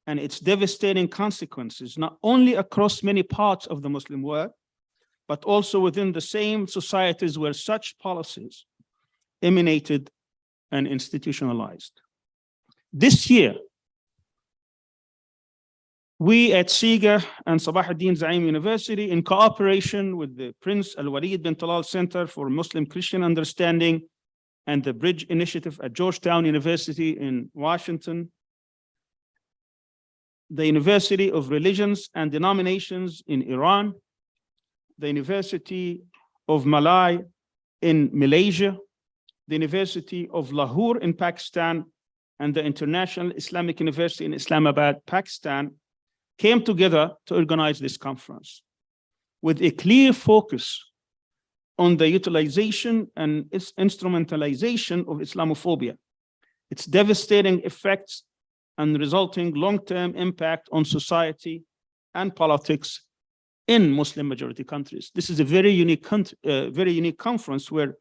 and its devastating consequences, not only across many parts of the Muslim world, but also within the same societies where such policies emanated and institutionalized. This year, we at CIGA and Sabah ad-Din Zaim University, in cooperation with the Prince Al-Walid bin Talal Center for Muslim Christian Understanding and the Bridge Initiative at Georgetown University in Washington, the University of Religions and Denominations in Iran, the University of Malay in Malaysia, the University of Lahore in Pakistan, and the International Islamic University in Islamabad, Pakistan, came together to organize this conference with a clear focus on the utilization and its instrumentalization of Islamophobia, its devastating effects and resulting long-term impact on society and politics in Muslim-majority countries. This is a very unique conference where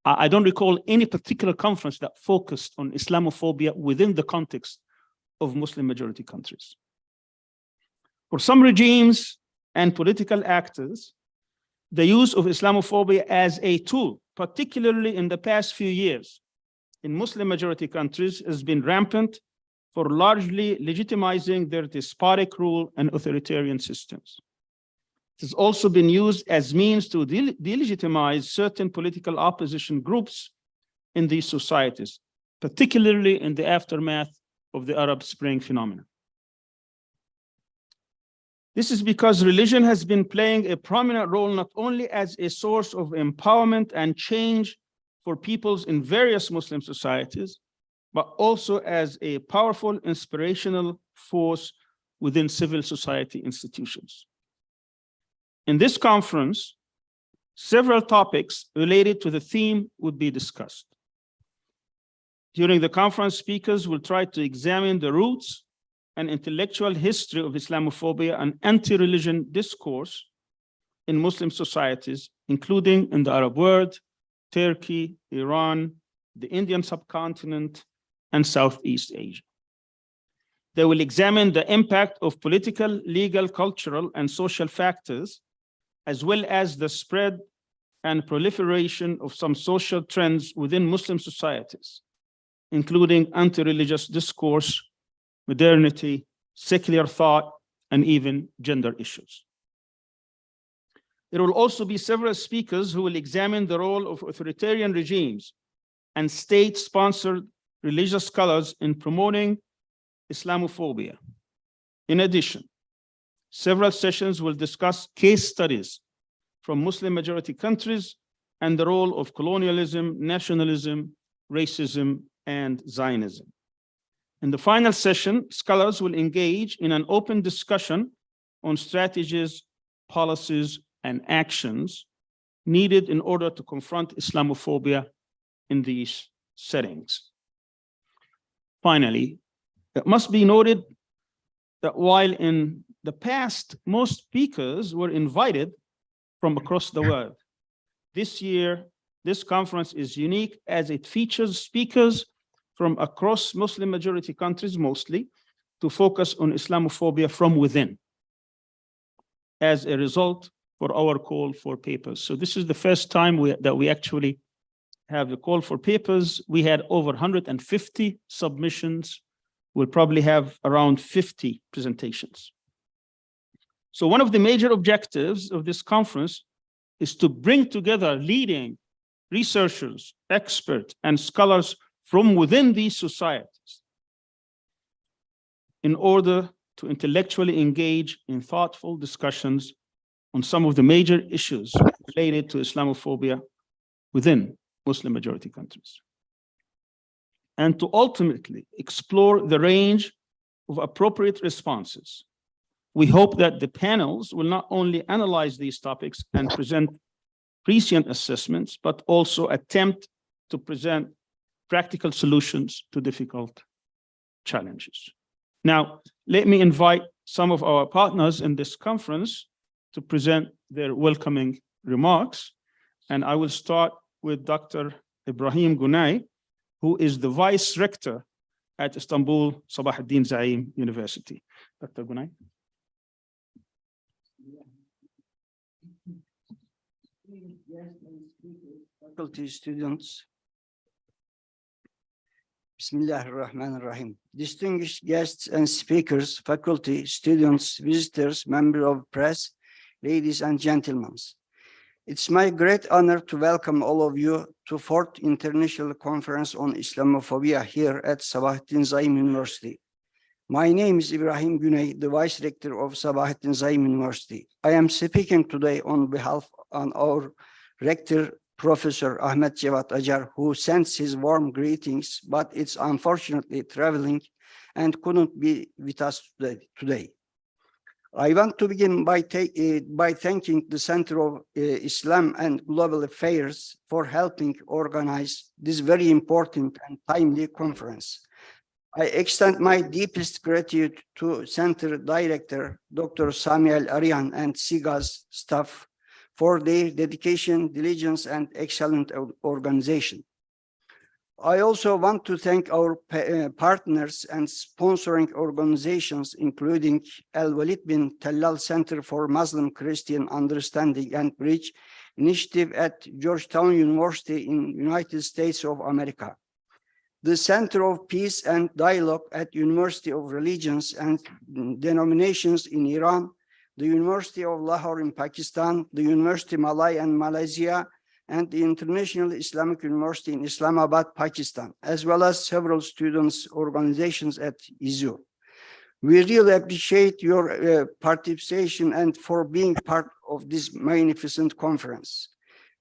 I don't recall any particular conference that focused on Islamophobia within the context of Muslim-majority countries. For some regimes and political actors, the use of Islamophobia as a tool, particularly in the past few years in Muslim-majority countries, has been rampant for largely legitimizing their despotic rule and authoritarian systems. It has also been used as means to delegitimize certain political opposition groups in these societies, particularly in the aftermath of the Arab Spring phenomenon. This is because religion has been playing a prominent role not only as a source of empowerment and change for peoples in various Muslim societies, but also as a powerful inspirational force within civil society institutions. In this conference, several topics related to the theme would be discussed. During the conference, speakers will try to examine the roots and intellectual history of Islamophobia and anti-religion discourse in Muslim societies, including in the Arab world, Turkey, Iran, the Indian subcontinent, and Southeast Asia. They will examine the impact of political, legal, cultural, and social factors, as well as the spread and proliferation of some social trends within Muslim societies, including anti-religious discourse, modernity, secular thought, and even gender issues. There will also be several speakers who will examine the role of authoritarian regimes and state-sponsored religious scholars in promoting Islamophobia. In addition, several sessions will discuss case studies from Muslim-majority countries and the role of colonialism, nationalism, racism, and Zionism. In the final session, scholars will engage in an open discussion on strategies, policies, and actions needed in order to confront Islamophobia in these settings. Finally, it must be noted that while in the past, most speakers were invited from across the world, this year, this conference is unique as it features speakers from across Muslim-majority countries mostly to focus on Islamophobia from within as a result for our call for papers. So this is the first time that we actually have the call for papers. We had over 150 submissions. We'll probably have around 50 presentations. So one of the major objectives of this conference is to bring together leading researchers, experts, and scholars from within these societies in order to intellectually engage in thoughtful discussions on some of the major issues related to Islamophobia within Muslim-majority countries, and to ultimately explore the range of appropriate responses. We hope that the panels will not only analyze these topics and present prescient assessments, but also attempt to present practical solutions to difficult challenges. Now, let me invite some of our partners in this conference to present their welcoming remarks. And I will start with Dr. Ibrahim Gunay, who is the Vice Rector at Istanbul Sabah ad-Din Zaim University. Dr. Gunay. Faculty students. Bismillahirrahmanirrahim. Distinguished guests and speakers, faculty, students, visitors, members of press, ladies and gentlemen. It's my great honor to welcome all of you to 4th International Conference on Islamophobia here at Sabahattin Zaim University. My name is Ibrahim Güney, the Vice Rector of Sabahattin Zaim University. I am speaking today on behalf of our Rector, Professor Ahmet Cevat Acar, who sends his warm greetings, but it's unfortunately traveling and couldn't be with us today. I want to begin by thanking the Center of Islam and Global Affairs for helping organize this very important and timely conference. I extend my deepest gratitude to Center Director, Dr. Samuel Arian and CIGA's staff for their dedication, diligence, and excellent organization. I also want to thank our partners and sponsoring organizations, including Al-Walid bin Talal Center for Muslim-Christian Understanding and Bridge Initiative at Georgetown University in United States of America, the Center of Peace and Dialogue at University of Religions and Denominations in Iran, the University of Lahore in Pakistan, the University Malay and Malaysia, and the International Islamic University in Islamabad, Pakistan, as well as several students' organizations at ISU. We really appreciate your participation and for being part of this magnificent conference.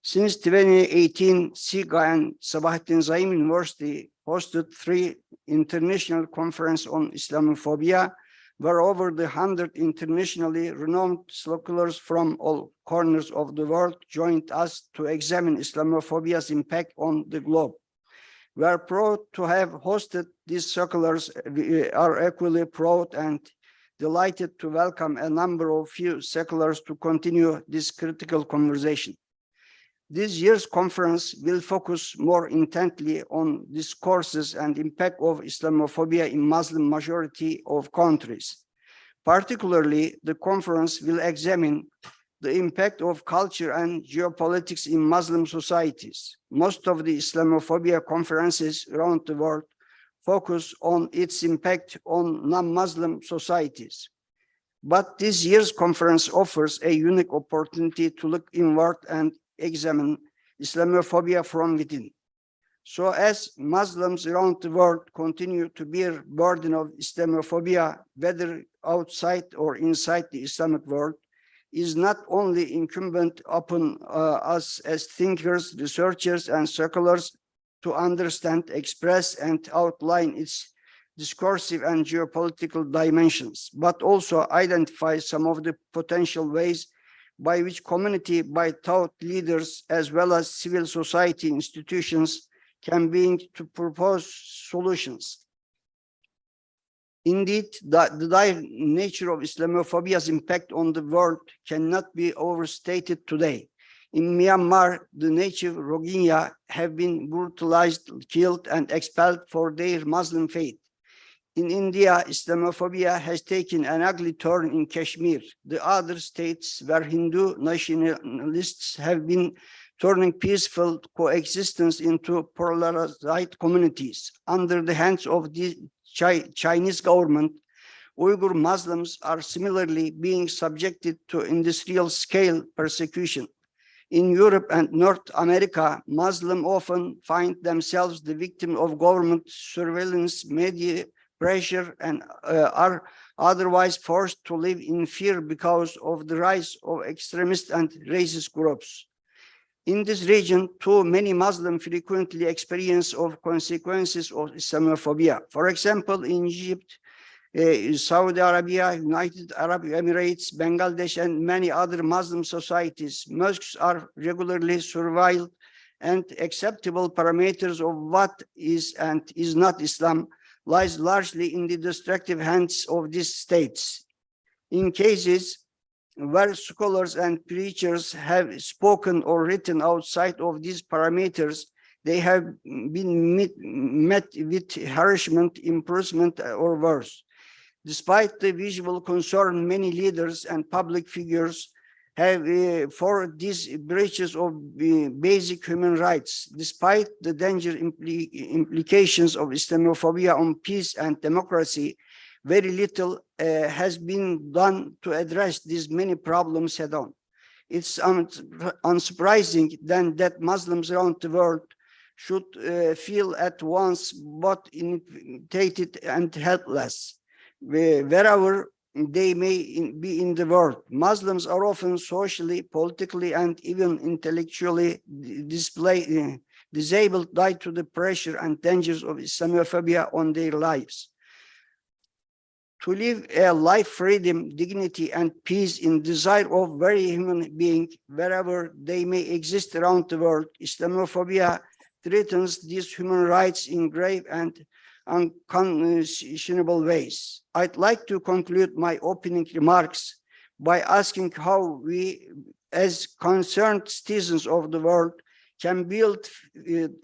Since 2018, CIGA and Sabahattin Zaim University hosted 3 international conferences on Islamophobia, where over 100 internationally renowned scholars from all corners of the world joined us to examine Islamophobia's impact on the globe. We are proud to have hosted these scholars. We are equally proud and delighted to welcome a number of few scholars to continue this critical conversation. This year's conference will focus more intently on discourses and impact of Islamophobia in Muslim majority of countries. Particularly, the conference will examine the impact of culture and geopolitics in Muslim societies. Most of the Islamophobia conferences around the world focus on its impact on non-Muslim societies. But this year's conference offers a unique opportunity to look inward and examine Islamophobia from within. So as Muslims around the world continue to bear burden of Islamophobia, whether outside or inside the Islamic world, is not only incumbent upon us as thinkers, researchers, and scholars to understand, express, and outline its discursive and geopolitical dimensions, but also identify some of the potential ways by which community, by thought leaders, as well as civil society institutions can begin to propose solutions. Indeed, the dire nature of Islamophobia's impact on the world cannot be overstated today. In Myanmar, the native Rohingya have been brutalized, killed, and expelled for their Muslim faith. In India, Islamophobia has taken an ugly turn in Kashmir. The other states where Hindu nationalists have been turning peaceful coexistence into polarized communities. Under the hands of the Chinese government, Uyghur Muslims are similarly being subjected to industrial-scale persecution. In Europe and North America, Muslims often find themselves the victim of government surveillance, media pressure, and are otherwise forced to live in fear because of the rise of extremist and racist groups. In this region, too many Muslims frequently experience of consequences of Islamophobia. For example, in Egypt, Saudi Arabia, United Arab Emirates, Bangladesh, and many other Muslim societies, mosques are regularly surveilled, and acceptable parameters of what is and is not Islam lies largely in the destructive hands of these states. In cases where scholars and preachers have spoken or written outside of these parameters, They have been met with harassment, imprisonment, or worse. Despite the visible concern many leaders and public figures have for these breaches of basic human rights, despite the danger implications of Islamophobia on peace and democracy, very little has been done to address these many problems head on. It's unsurprising then that Muslims around the world should feel at once both intimidated and helpless. Wherever they may be in the world, Muslims are often socially, politically, and even intellectually disabled due to the pressure and dangers of Islamophobia on their lives. To live a life freedom, dignity, and peace in desire of very human being, wherever they may exist around the world, Islamophobia threatens these human rights in grave and unconscionable ways. I'd like to conclude my opening remarks by asking how we, as concerned citizens of the world, can build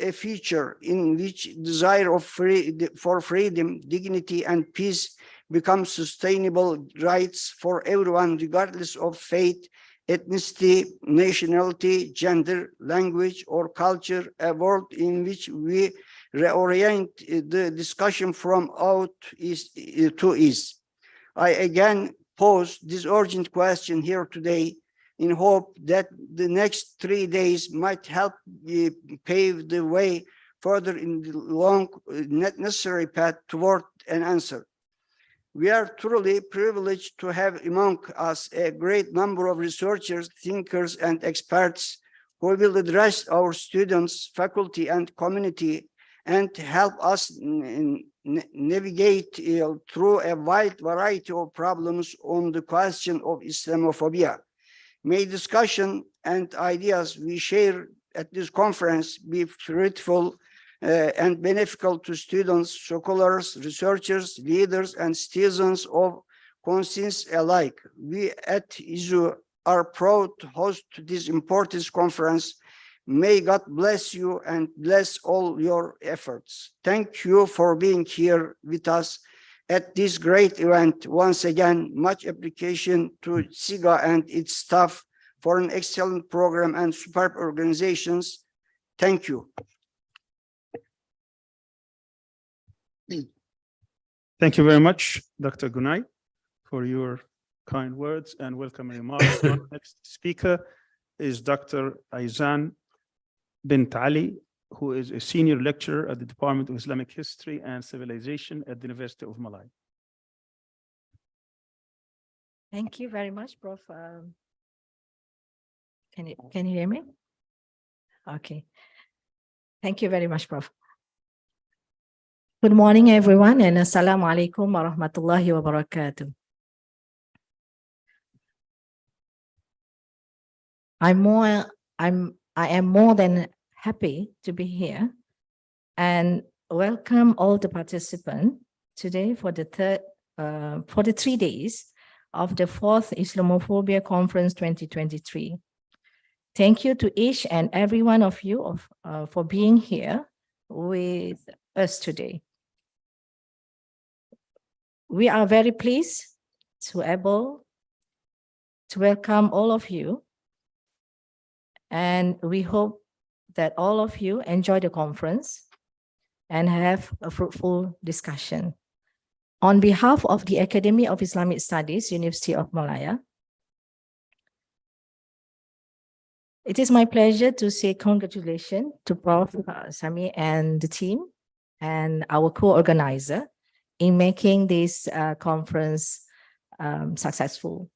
a future in which desire for freedom, dignity, and peace become sustainable rights for everyone, regardless of faith, ethnicity, nationality, gender, language, or culture, a world in which we reorient the discussion from out to is. I again pose this urgent question here today in hope that the next 3 days might help pave the way further in the long necessary path toward an answer. We are truly privileged to have among us a great number of researchers, thinkers, and experts who will address our students, faculty, and community and help us navigate through a wide variety of problems on the question of Islamophobia. May discussion and ideas we share at this conference be fruitful and beneficial to students, scholars, researchers, leaders, and citizens of conscience alike. We at ISU are proud to host this important conference. May God bless you and bless all your efforts. Thank you for being here with us at this great event. Once again, much appreciation to CIGA and its staff for an excellent program and superb organizations. Thank you. Thank you very much, Dr. Gunay, for your kind words and welcome remarks. Our next speaker is Dr. Aizan Bint Ali, who is a senior lecturer at the Department of Islamic History and Civilization at the University of Malaya. Thank you very much, Prof. Can you hear me? Okay. Thank you very much, Prof. Good morning, everyone, and assalamu alaikum wa rahmatullahi wa barakatuh. I am more than happy to be here and welcome all the participants today for the 3 days of the 4th Islamophobia Conference 2023. Thank you to each and every one of you for being here with us today. We are very pleased to able to welcome all of you, and we hope that all of you enjoy the conference and have a fruitful discussion. On behalf of the Academy of Islamic Studies, University of Malaya, it is my pleasure to say congratulations to Prof. Sami and the team and our co-organizer in making this conference successful.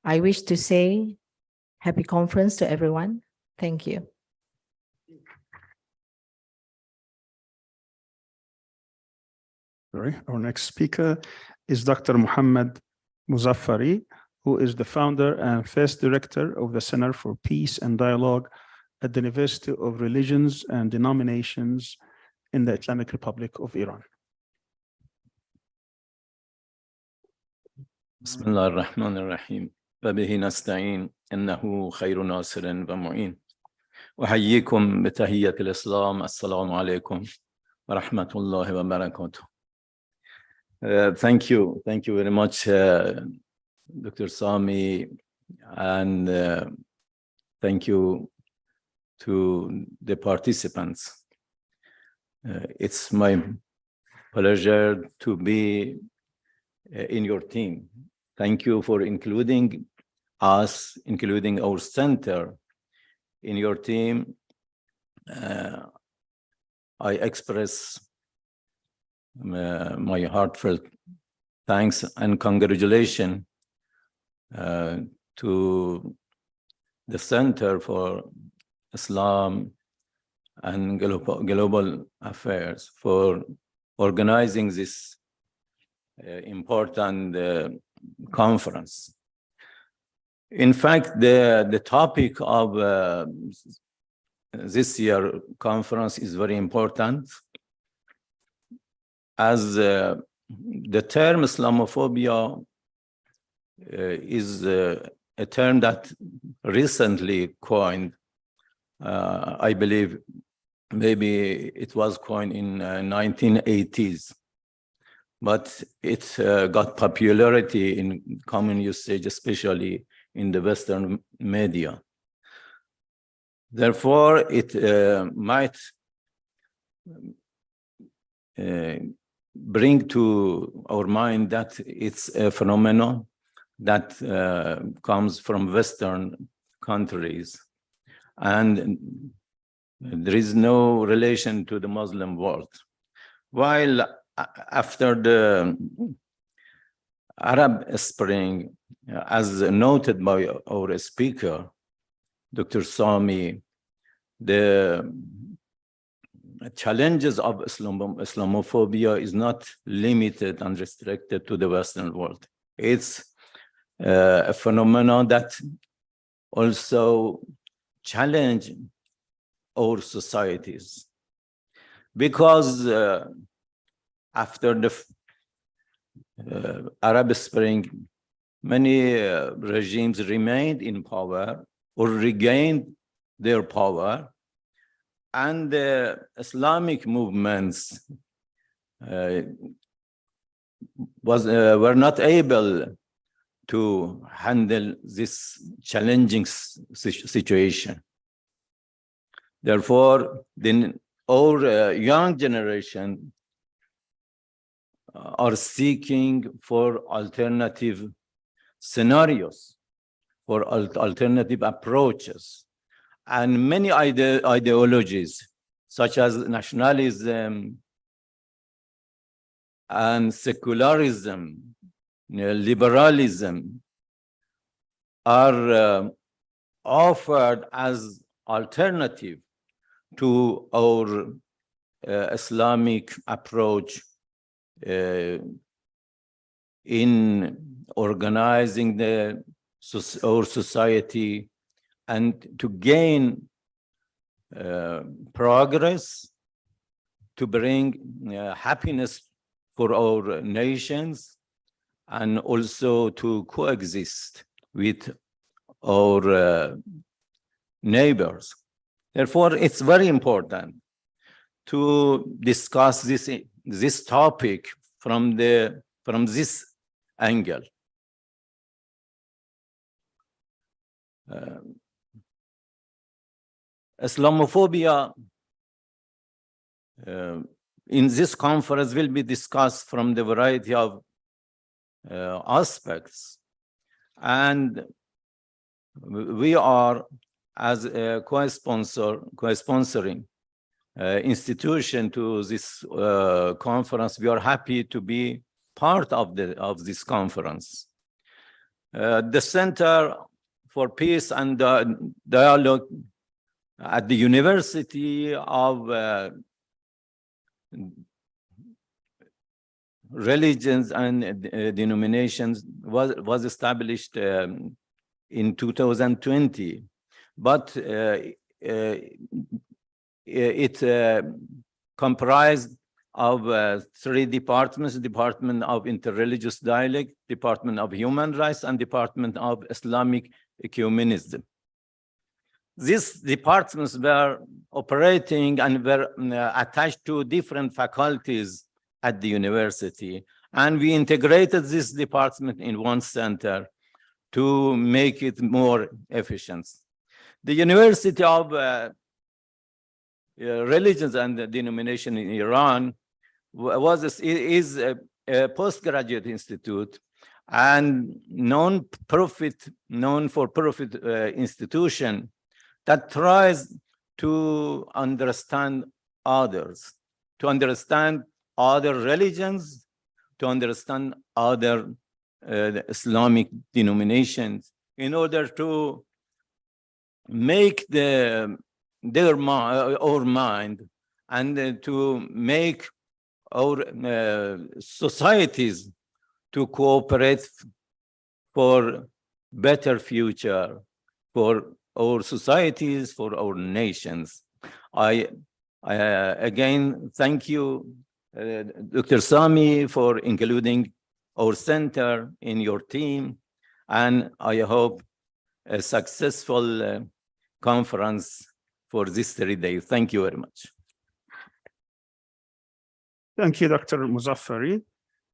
I wish to say happy conference to everyone. Thank you. Our next speaker is Dr. Muhammad Muzaffari, who is the founder and first director of the Center for Peace and Dialogue at the University of Religions and Denominations in the Islamic Republic of Iran. Bismillah ar-Rahman ar-Rahim. وبه نستعين إنه خير ناصر ومعين. أحييكم بتحية الإسلام. السلام عليكم ورحمة الله وبركاته. Thank you very much, Dr. Sami, and thank you to the participants. It's my pleasure to be in your team. Thank you for including us, including our center in your team. I express my heartfelt thanks and congratulations to the Center for Islam and Global Affairs for organizing this important conference. In fact, the topic of this year conference is very important, as the term Islamophobia is a term that recently coined. I believe maybe it was coined in 1980s, but it got popularity in common usage, especially in the Western media. Therefore, it might bring to our mind that it's a phenomenon that comes from Western countries, and there is no relation to the Muslim world. While after the Arab Spring, as noted by our speaker, Dr. Sami, the challenges of Islamophobia is not limited and restricted to the Western world. It's a phenomenon that also challenge our societies, because after the Arab Spring, many regimes remained in power or regained their power, and the Islamic movements were not able to handle this challenging situation. Therefore, then our young generation are seeking for alternative scenarios, for alternative approaches, and many ideologies such as nationalism and secularism, liberalism are offered as alternative to our Islamic approach in organizing our society and to gain progress, to bring happiness for our nations, and also to coexist with our neighbors. Therefore, it's very important to discuss this topic from this angle. Islamophobia in this conference will be discussed from the variety of aspects, and we are, as a co-sponsoring institution to this conference, we are happy to be part of this conference. The Center for Peace and Dialogue at the University of Religions and Denominations was established in 2020, but it comprised of three departments: Department of Interreligious Dialogue, Department of Human Rights, and Department of Islamic Ecumenism. These departments were operating and were attached to different faculties at the university. And we integrated this department in one center to make it more efficient. The University of Religions and Denomination in Iran is a postgraduate institute and non-for-profit institution that tries to understand others, to understand other religions, to understand other Islamic denominations, in order to make our mind and to make our societies to cooperate for better future for our societies, for our nations. I again thank you, Dr. Sami, for including our center in your team, and I hope a successful conference for this 3 days. Thank you very much. Thank you, Dr. Muzaffari.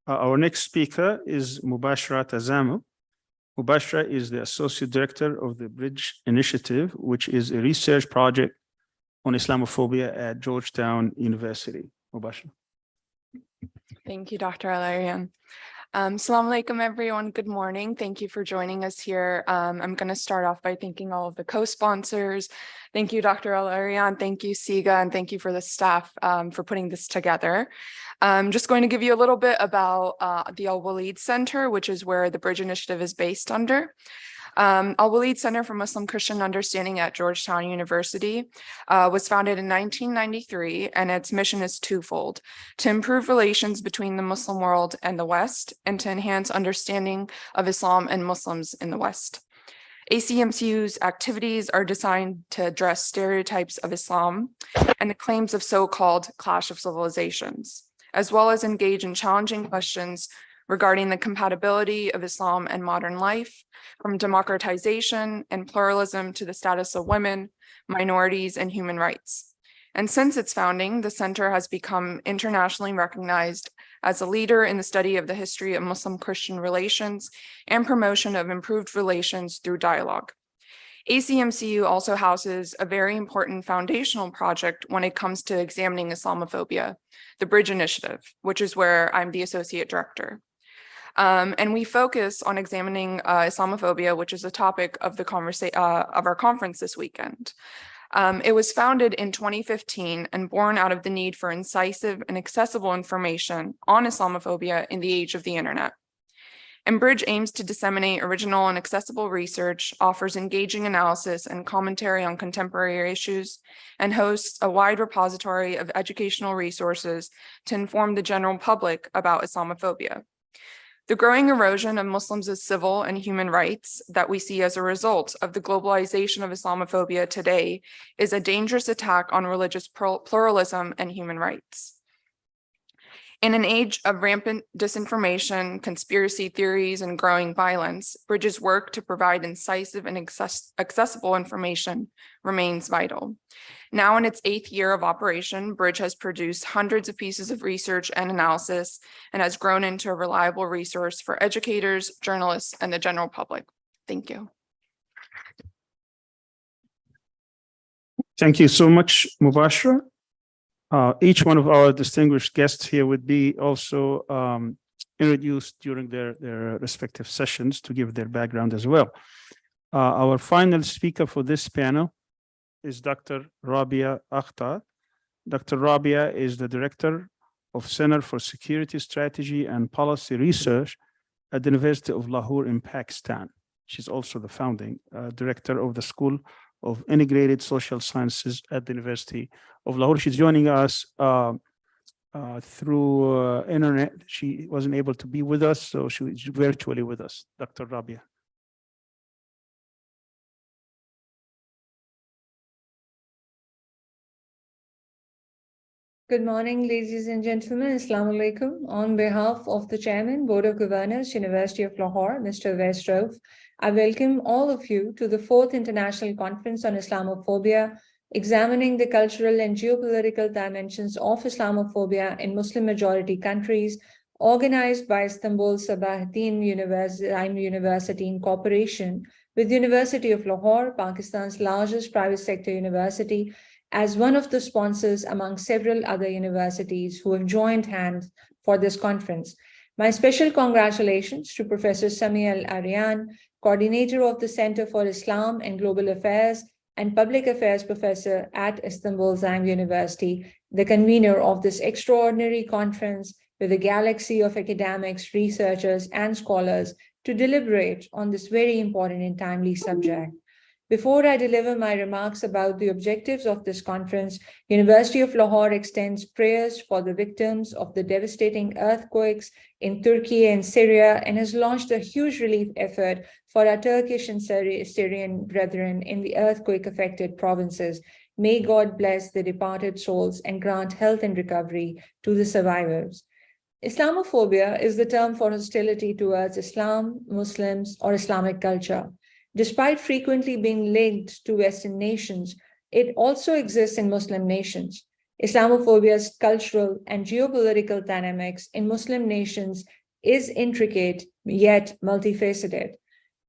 Our next speaker is Mubashara Tazamu. Mubashara is the Associate Director of the Bridge Initiative, which is a research project on Islamophobia at Georgetown University. Mubashara. Thank you, Dr. Al-Arian. Assalamu alaikum, everyone. Good morning. Thank you for joining us here. I'm going to start off by thanking all of the co-sponsors. Thank you, Dr. Al-Arian. Thank you, CIGA, and thank you for the staff for putting this together. I'm just going to give you a little bit about the Al-Walid Center, which is where the Bridge Initiative is based under. Al-Walid Center for Muslim Christian Understanding at Georgetown University was founded in 1993, and its mission is twofold: to improve relations between the Muslim world and the West, and to enhance understanding of Islam and Muslims in the West. ACMCU's activities are designed to address stereotypes of Islam and the claims of so-called clash of civilizations, as well as engage in challenging questions regarding the compatibility of Islam and modern life, from democratization and pluralism to the status of women, minorities, and human rights. And since its founding, the center has become internationally recognized as a leader in the study of the history of Muslim-Christian relations and promotion of improved relations through dialogue. ACMCU also houses a very important foundational project when it comes to examining Islamophobia, the Bridge Initiative, which is where I'm the Associate Director. And we focus on examining Islamophobia, which is a topic of our conference this weekend. It was founded in 2015 and born out of the need for incisive and accessible information on Islamophobia in the age of the internet. And Bridge aims to disseminate original and accessible research, offers engaging analysis and commentary on contemporary issues, and hosts a wide repository of educational resources to inform the general public about Islamophobia. The growing erosion of Muslims' civil and human rights that we see as a result of the globalization of Islamophobia today is a dangerous attack on religious pluralism and human rights. In an age of rampant disinformation, conspiracy theories, and growing violence, Bridge's work to provide incisive and accessible information remains vital. Now in its 8th year of operation, Bridge has produced hundreds of pieces of research and analysis and has grown into a reliable resource for educators, journalists, and the general public. Thank you. Thank you so much, Mubashara. Each one of our distinguished guests here would be also introduced during their respective sessions to give their background as well. Our final speaker for this panel is Dr. Rabia Akhtar. Dr. Rabia is the Director of Center for Security Strategy and Policy Research at the University of Lahore in Pakistan. She's also the founding director of the School of Integrated Social Sciences at the University of Lahore. She's joining us through internet. She wasn't able to be with us, so she's virtually with us. Dr. Rabia. Good morning, ladies and gentlemen. Assalamu alaikum. On behalf of the Chairman, Board of Governors, University of Lahore, Mr. Westroff, I welcome all of you to the 4th International Conference on Islamophobia, examining the cultural and geopolitical dimensions of Islamophobia in Muslim-majority countries, organized by Istanbul Sabahattin University in cooperation with the University of Lahore, Pakistan's largest private sector university, as one of the sponsors among several other universities who have joined hands for this conference. My special congratulations to Professor Sami Al-Arian, coordinator of the Center for Islam and Global Affairs and Public Affairs Professor at Istanbul Zang University, the convener of this extraordinary conference with a galaxy of academics, researchers, and scholars to deliberate on this very important and timely subject. Before I deliver my remarks about the objectives of this conference, University of Lahore extends prayers for the victims of the devastating earthquakes in Turkey and Syria and has launched a huge relief effort for our Turkish and Syrian brethren in the earthquake-affected provinces. May God bless the departed souls and grant health and recovery to the survivors. Islamophobia is the term for hostility towards Islam, Muslims, or Islamic culture. Despite frequently being linked to Western nations, it also exists in Muslim nations. Islamophobia's cultural and geopolitical dynamics in Muslim nations is intricate yet multifaceted.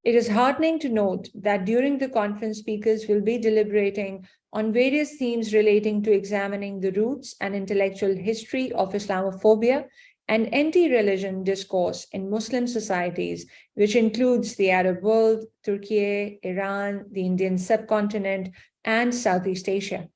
It is heartening to note that during the conference, speakers will be deliberating on various themes relating to examining the roots and intellectual history of Islamophobia and anti-religion discourse in Muslim societies, which includes the Arab world, Turkey, Iran, the Indian subcontinent, and Southeast Asia.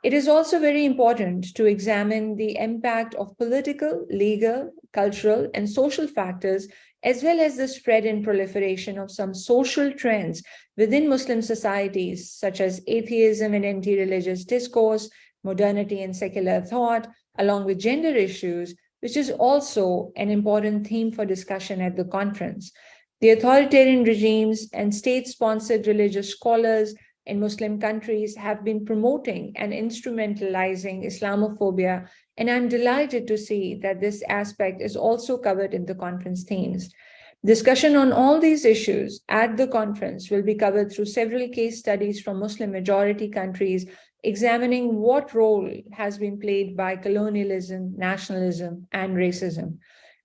It is also very important to examine the impact of political, legal, cultural, and social factors, as well as the spread and proliferation of some social trends within Muslim societies, such as atheism and anti-religious discourse, modernity and secular thought, along with gender issues, which is also an important theme for discussion at the conference. The authoritarian regimes and state-sponsored religious scholars in Muslim countries have been promoting and instrumentalizing Islamophobia, and I'm delighted to see that this aspect is also covered in the conference themes. Discussion on all these issues at the conference will be covered through several case studies from Muslim-majority countries, examining what role has been played by colonialism, nationalism, and racism.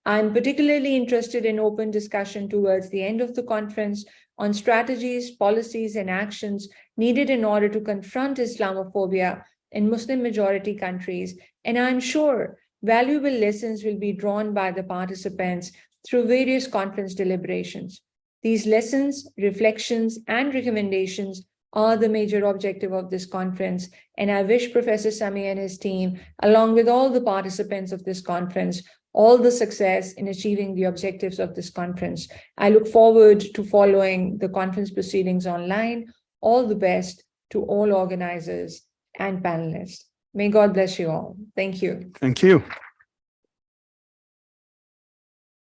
I'm particularly interested in open discussion towards the end of the conference on strategies, policies, and actions needed in order to confront Islamophobia in Muslim-majority countries, and I'm sure valuable lessons will be drawn by the participants through various conference deliberations. These lessons, reflections, and recommendations are the major objective of this conference, and I wish Professor Sami and his team, along with all the participants of this conference, all the success in achieving the objectives of this conference. I look forward to following the conference proceedings online. All the best to all organizers and panelists. May God bless you all. Thank you. Thank you.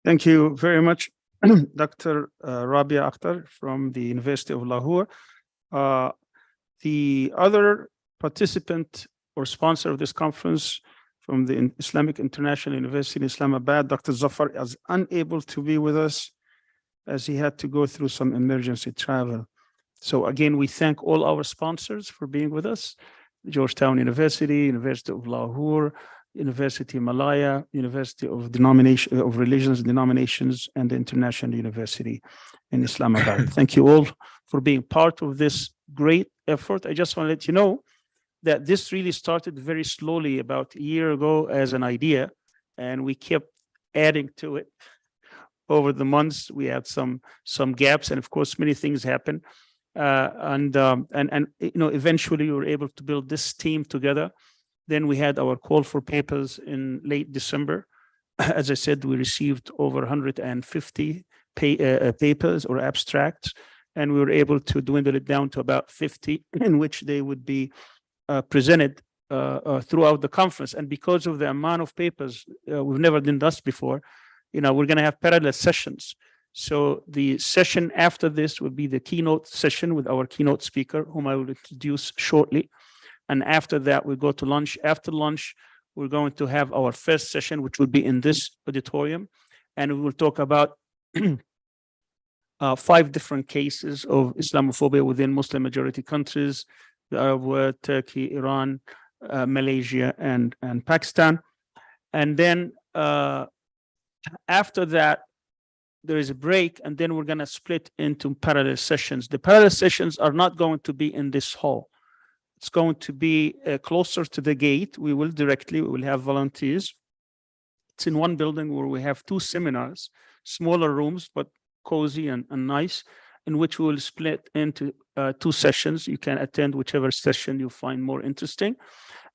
Thank you very much, Dr. Rabia Akhtar from the University of Lahore. The other participant or sponsor of this conference from the Islamic International University in Islamabad, Dr. Zafar, is unable to be with us as he had to go through some emergency travel. So again, we thank all our sponsors for being with us: Georgetown University, University of Lahore, University Malaya, University of Religions and Denominations, and the International University in Islamabad. Thank you all for being part of this great effort. I just want to let you know that this really started very slowly about a year ago as an idea, and we kept adding to it over the months. We had some gaps, and of course, many things happen. And eventually we were able to build this team together. Then we had our call for papers in late December. As I said, we received over 150 papers or abstracts, and we were able to dwindle it down to about 50, in which they would be presented throughout the conference. And because of the amount of papers, we've never done this before, we're going to have parallel sessions. So the session after this will be the keynote session with our keynote speaker, whom I will introduce shortly. And after that, we go to lunch. After lunch, we're going to have our first session, which will be in this auditorium, and we will talk about 5 different cases of Islamophobia within Muslim majority countries: the Arab world, Turkey, Iran, Malaysia, and Pakistan. And then after that, there is a break, and then we're going to split into parallel sessions. The parallel sessions are not going to be in this hall. It's going to be closer to the gate. We will have volunteers. It's in one building where we have 2 seminars, smaller rooms, but cozy and nice, in which we will split into 2 sessions. You can attend whichever session you find more interesting.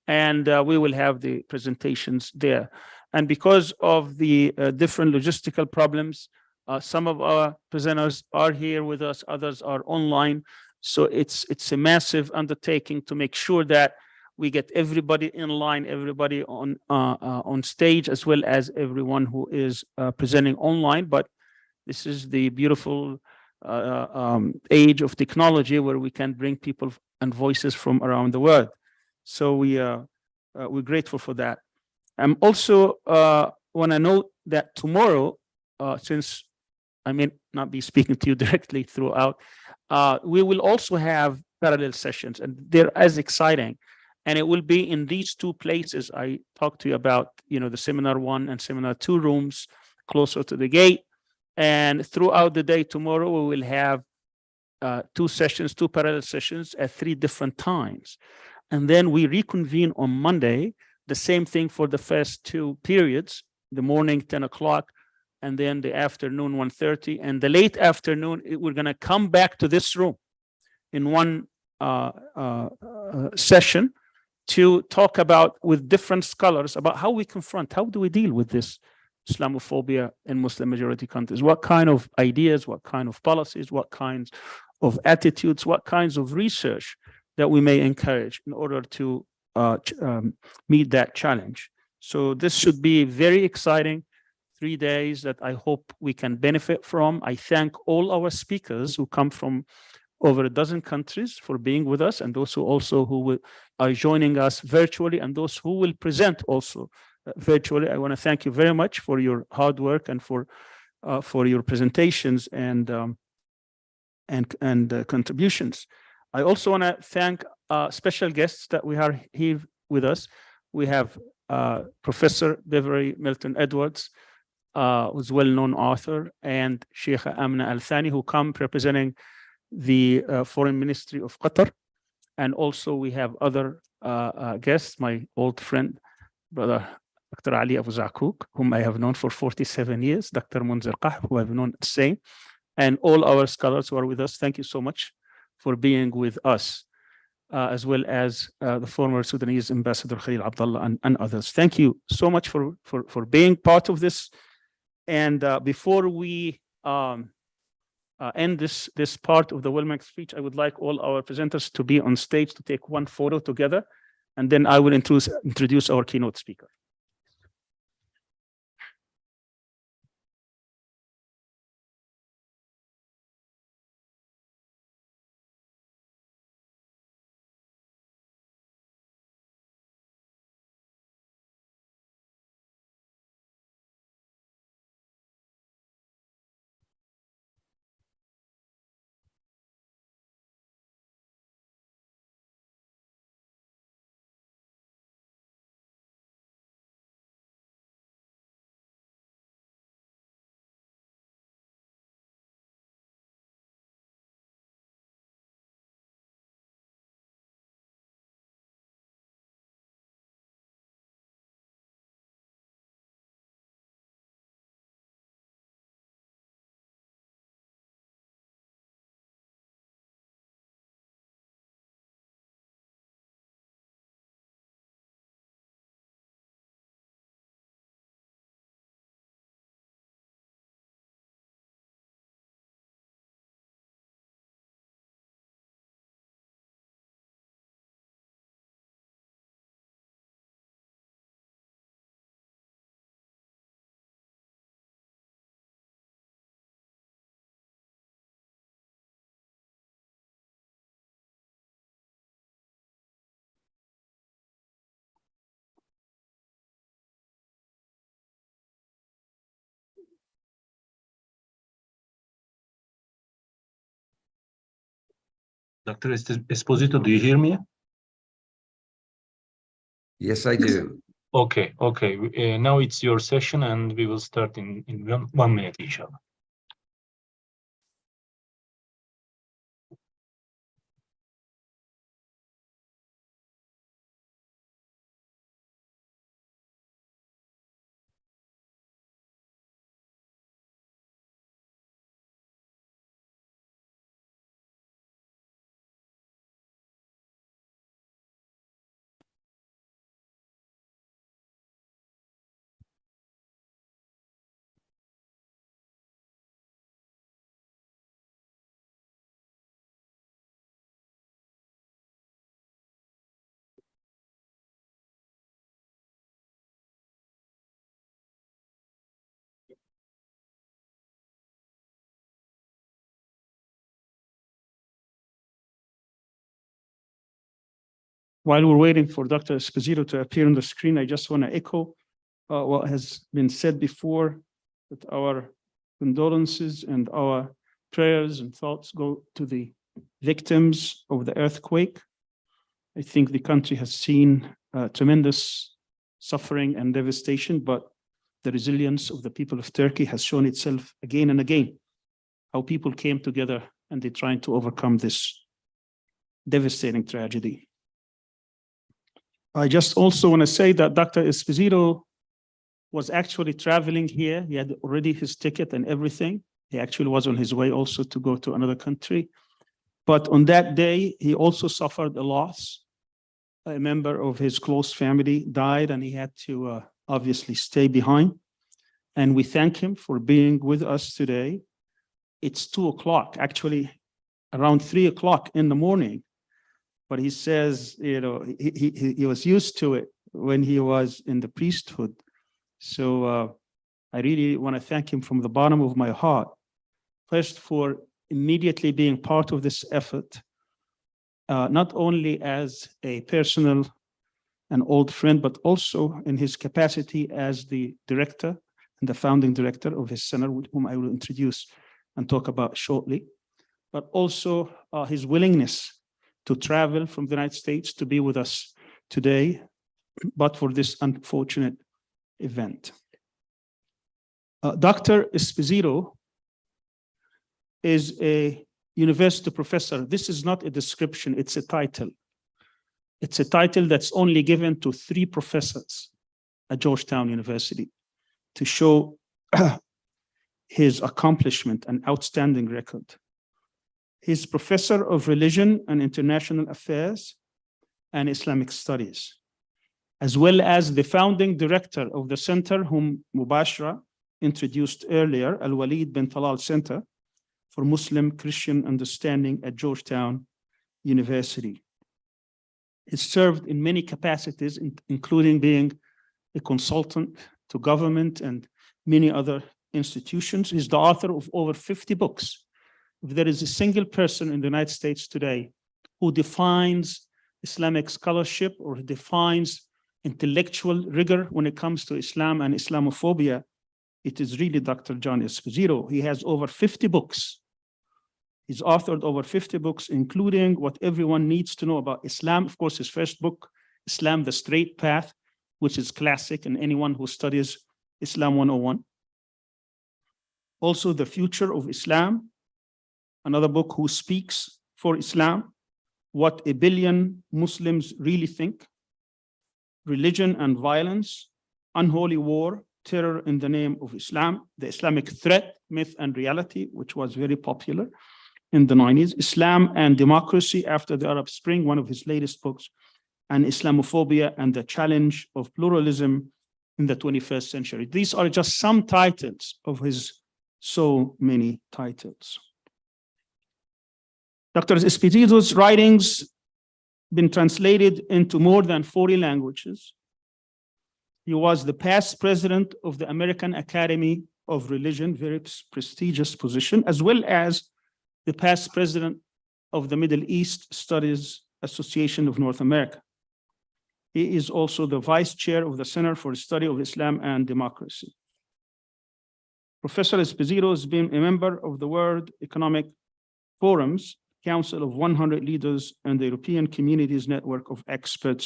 And we will have the presentations there. And because of the different logistical problems, some of our presenters are here with us, others are online. So it's a massive undertaking to make sure that we get everybody in line, everybody on stage, as well as everyone who is presenting online. But this is the beautiful age of technology where we can bring people and voices from around the world. So we're grateful for that. I'm also want to note that tomorrow, since I may not be speaking to you directly throughout, we will also have parallel sessions, and they're as exciting. And it will be in these 2 places I talked to you about, the seminar 1 and seminar 2 rooms closer to the gate. And throughout the day tomorrow, we will have 2 sessions, 2 parallel sessions at 3 different times. And then we reconvene on Monday, the same thing for the first 2 periods, the morning 10 o'clock, and then the afternoon 1:30, and the late afternoon, we're going to come back to this room in one session to talk about with different scholars about how we confront, how do we deal with this Islamophobia in Muslim majority countries? What kind of ideas, what kind of policies, what kinds of attitudes, what kinds of research that we may encourage in order to meet that challenge. So this should be very exciting 3 days that I hope we can benefit from. I thank all our speakers who come from over a dozen countries for being with us, and those who are joining us virtually, and those who will present also virtually. I want to thank you very much for your hard work and for your presentations and contributions. I also want to thank special guests that we are here with us. We have Professor Beverly Milton Edwards, who's a well-known author, and Sheikh Amna Al-Thani, who come representing the Foreign Ministry of Qatar. And also we have other guests, my old friend, Brother Dr. Ali Abu Zakuk, whom I have known for 47 years, Dr. Munzir Qah, who I've known the same, and all our scholars who are with us. Thank you so much for being with us, as well as the former Sudanese Ambassador Khalil Abdullah and others. Thank you so much for being part of this. And before we end this part of the Wilmec speech, I would like all our presenters to be on stage to take one photo together, and then I will introduce our keynote speaker. Dr. Esposito, do you hear me? Yes, I do. Okay, okay. Now it's your session and we will start in 1 minute, inshallah. While we're waiting for Dr. Esposito to appear on the screen, I just want to echo what has been said before, that our condolences and our prayers and thoughts go to the victims of the earthquake. I think the country has seen tremendous suffering and devastation, but the resilience of the people of Turkey has shown itself again and again, how people came together and they're trying to overcome this devastating tragedy. I just also want to say that Dr. Esposito was actually traveling here. He had already his ticket and everything. He actually was on his way also to go to another country. But on that day, he also suffered a loss. A member of his close family died and he had to obviously stay behind. And we thank him for being with us today. It's 2 o'clock, actually around 3 o'clock in the morning. But he says, you know, he was used to it when he was in the priesthood. So I really want to thank him from the bottom of my heart, first for immediately being part of this effort, not only as a personal and old friend, but also in his capacity as the director and the founding director of his center, whom I will introduce and talk about shortly, but also his willingness to travel from the United States to be with us today, but for this unfortunate event. Dr. Esposito is a university professor. This is not a description, it's a title. It's a title that's only given to 3 professors at Georgetown University to show his accomplishment and outstanding record. He's professor of religion and international affairs and Islamic studies, as well as the founding director of the center whom Mubashra introduced earlier, Al-Walid bin Talal Center for Muslim-Christian Understanding at Georgetown University. He served in many capacities, including being a consultant to government and many other institutions. He's the author of over 50 books. If there is a single person in the United States today who defines Islamic scholarship or defines intellectual rigor when it comes to Islam and Islamophobia, it is really Dr. John Esposito. He has over 50 books. He's authored over 50 books, including what everyone needs to know about Islam. Of course, his first book, Islam, the Straight Path, which is classic in anyone who studies Islam 101. Also, The Future of Islam, another book, Who Speaks for Islam, What a Billion Muslims Really Think, Religion and Violence, Unholy War, Terror in the Name of Islam, The Islamic Threat, Myth and Reality, which was very popular in the 90s, Islam and Democracy After the Arab Spring, one of his latest books, and Islamophobia and the Challenge of Pluralism in the 21st Century. These are just some titles of his so many titles. Dr. Esposito's writings been translated into more than 40 languages. He was the past president of the American Academy of Religion, very prestigious position, as well as the past president of the Middle East Studies Association of North America. He is also the vice chair of the Center for the Study of Islam and Democracy. Professor Esposito has been a member of the World Economic Forum's Council of 100 Leaders and the European Communities Network of Experts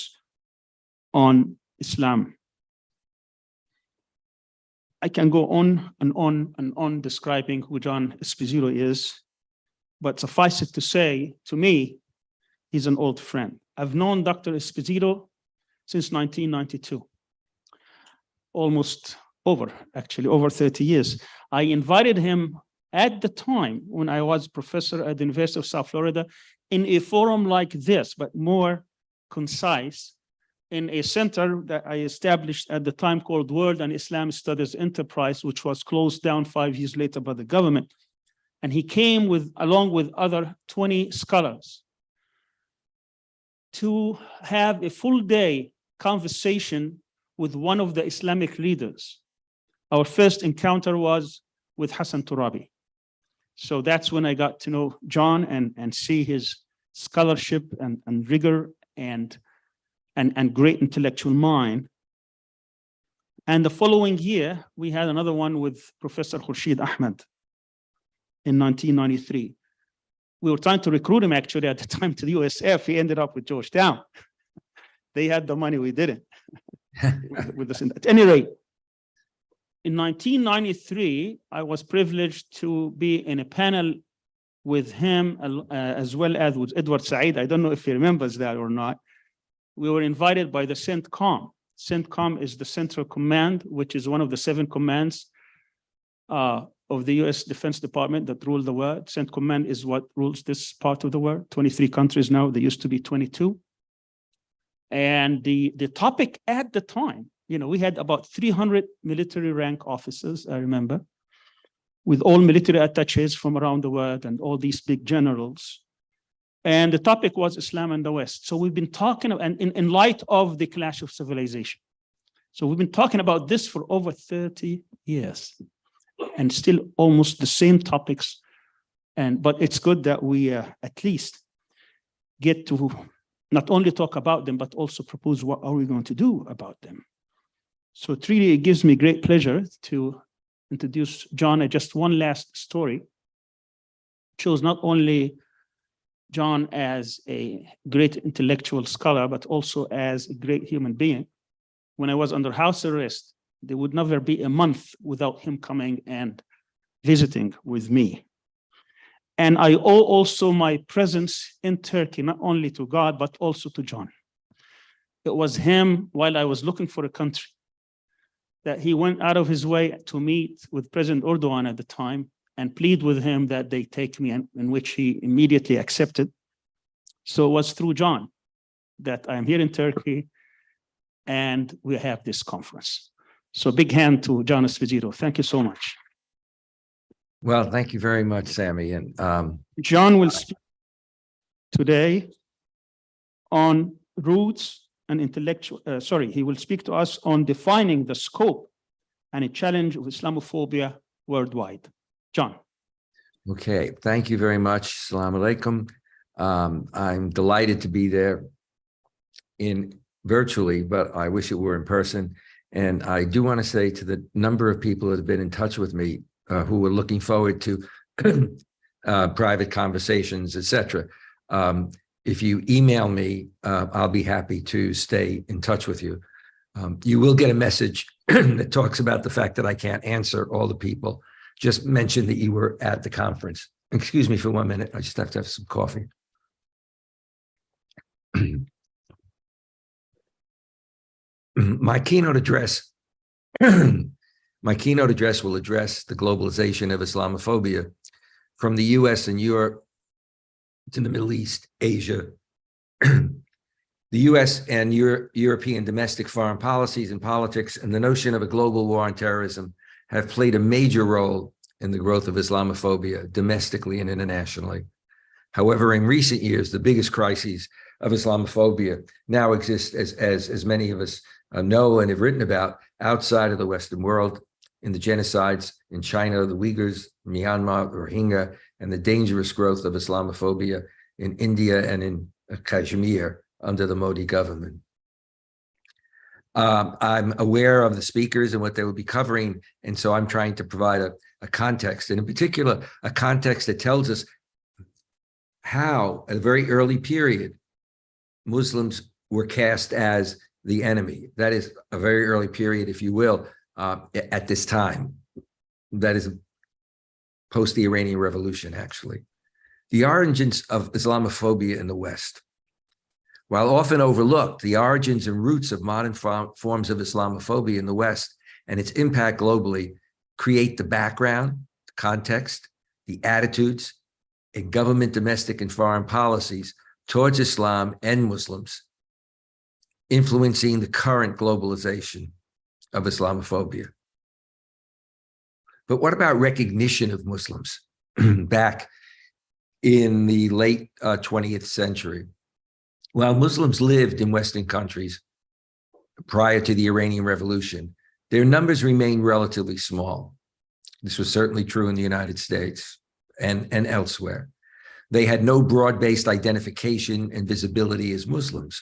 on Islam. I can go on and on and on describing who John Esposito is, but suffice it to say, to me, he's an old friend. I've known Dr. Esposito since 1992, almost over 30 years. I invited him at the time when I was professor at the University of South Florida in a forum like this, but more concise, in a center that I established at the time called World and Islam Studies Enterprise, which was closed down 5 years later by the government. And he came along with other 20 scholars to have a full day conversation with one of the Islamic leaders. Our first encounter was with Hassan Turabi. So that's when I got to know John and see his scholarship and rigor and great intellectual mind. And the following year, we had another one with Professor Khurshid Ahmed in 1993. We were trying to recruit him actually at the time to the USF. He ended up with Georgetown. They had the money, we didn't. At any rate, in 1993, I was privileged to be in a panel with him as well as with Edward Said. I don't know if he remembers that or not. We were invited by the CENTCOM. CENTCOM is the Central Command, which is one of the 7 commands of the US Defense Department that rule the world. CENTCOM Command is what rules this part of the world. 23 countries now, there used to be 22. And the topic at the time, we had about 300 military rank officers, I remember, with all military attaches from around the world and all these big generals. And the topic was Islam and the West. So we've been talking, and in light of the clash of civilization. So we've been talking about this for over 30 years and still almost the same topics. But it's good that we at least get to not only talk about them, but also propose what are we going to do about them. So it really gives me great pleasure to introduce John. Just one last story. Shows not only John as a great intellectual scholar, but also as a great human being. When I was under house arrest, there would never be a month without him coming and visiting with me. And I owe also my presence in Turkey, not only to God, but also to John. It was him, while I was looking for a country, that he went out of his way to meet with President Erdogan at the time and plead with him that they take me, in which he immediately accepted. So it was through John that I'm here in Turkey and we have this conference. So big hand to John Esposito. Thank you so much. Well, thank you very much, Sammy. And John will speak today on roots and he will speak to us on defining the scope and a challenge of Islamophobia worldwide. John. Okay, thank you very much. Assalamu alaikum. I'm delighted to be there virtually, but I wish it were in person. And I do want to say to the number of people that have been in touch with me who were looking forward to private conversations, etc. If you email me, I'll be happy to stay in touch with you. You will get a message that talks about the fact that I can't answer all the people. Just mention that you were at the conference. Excuse me for 1 minute. I just have to have some coffee. My keynote address will address the globalization of Islamophobia from the US and Europe to the Middle East, Asia. The US and European domestic foreign policies and politics and the notion of a global war on terrorism have played a major role in the growth of Islamophobia domestically and internationally. However, in recent years, the biggest crises of Islamophobia now exist, as many of us know and have written about, outside of the Western world, in the genocides in China, the Uyghurs, Myanmar, Rohingya, and the dangerous growth of Islamophobia in India and in Kashmir under the Modi government. I'm aware of the speakers and what they will be covering, and so I'm trying to provide a context, and in particular, a context that tells us how, at a very early period, Muslims were cast as the enemy. That is a very early period, if you will, at this time. That is post the Iranian Revolution, actually. The origins of Islamophobia in the West. While often overlooked, the origins and roots of modern forms of Islamophobia in the West and its impact globally create the background, the context, the attitudes, and government domestic and foreign policies towards Islam and Muslims, influencing the current globalization of Islamophobia. But what about recognition of Muslims back in the late 20th century? While Muslims lived in Western countries prior to the Iranian Revolution, their numbers remained relatively small. This was certainly true in the United States and elsewhere. They had no broad-based identification and visibility as Muslims.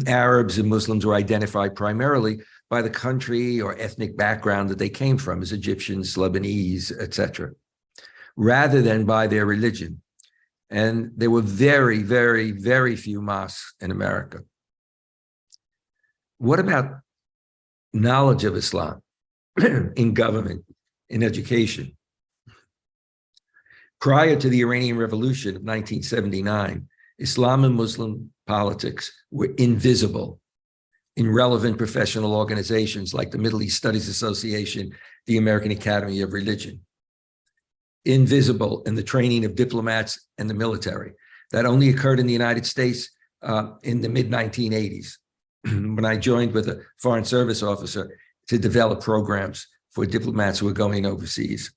Arabs and Muslims were identified primarily by the country or ethnic background that they came from, as Egyptians, Lebanese, etc., rather than by their religion. And there were very, very, very few mosques in America. What about knowledge of Islam in government, in education? Prior to the Iranian Revolution of 1979, Islam and Muslim politics were invisible in relevant professional organizations like the Middle East Studies Association, the American Academy of Religion. Invisible in the training of diplomats and the military. That only occurred in the United States in the mid-1980s, when I joined with a foreign service officer to develop programs for diplomats who were going overseas.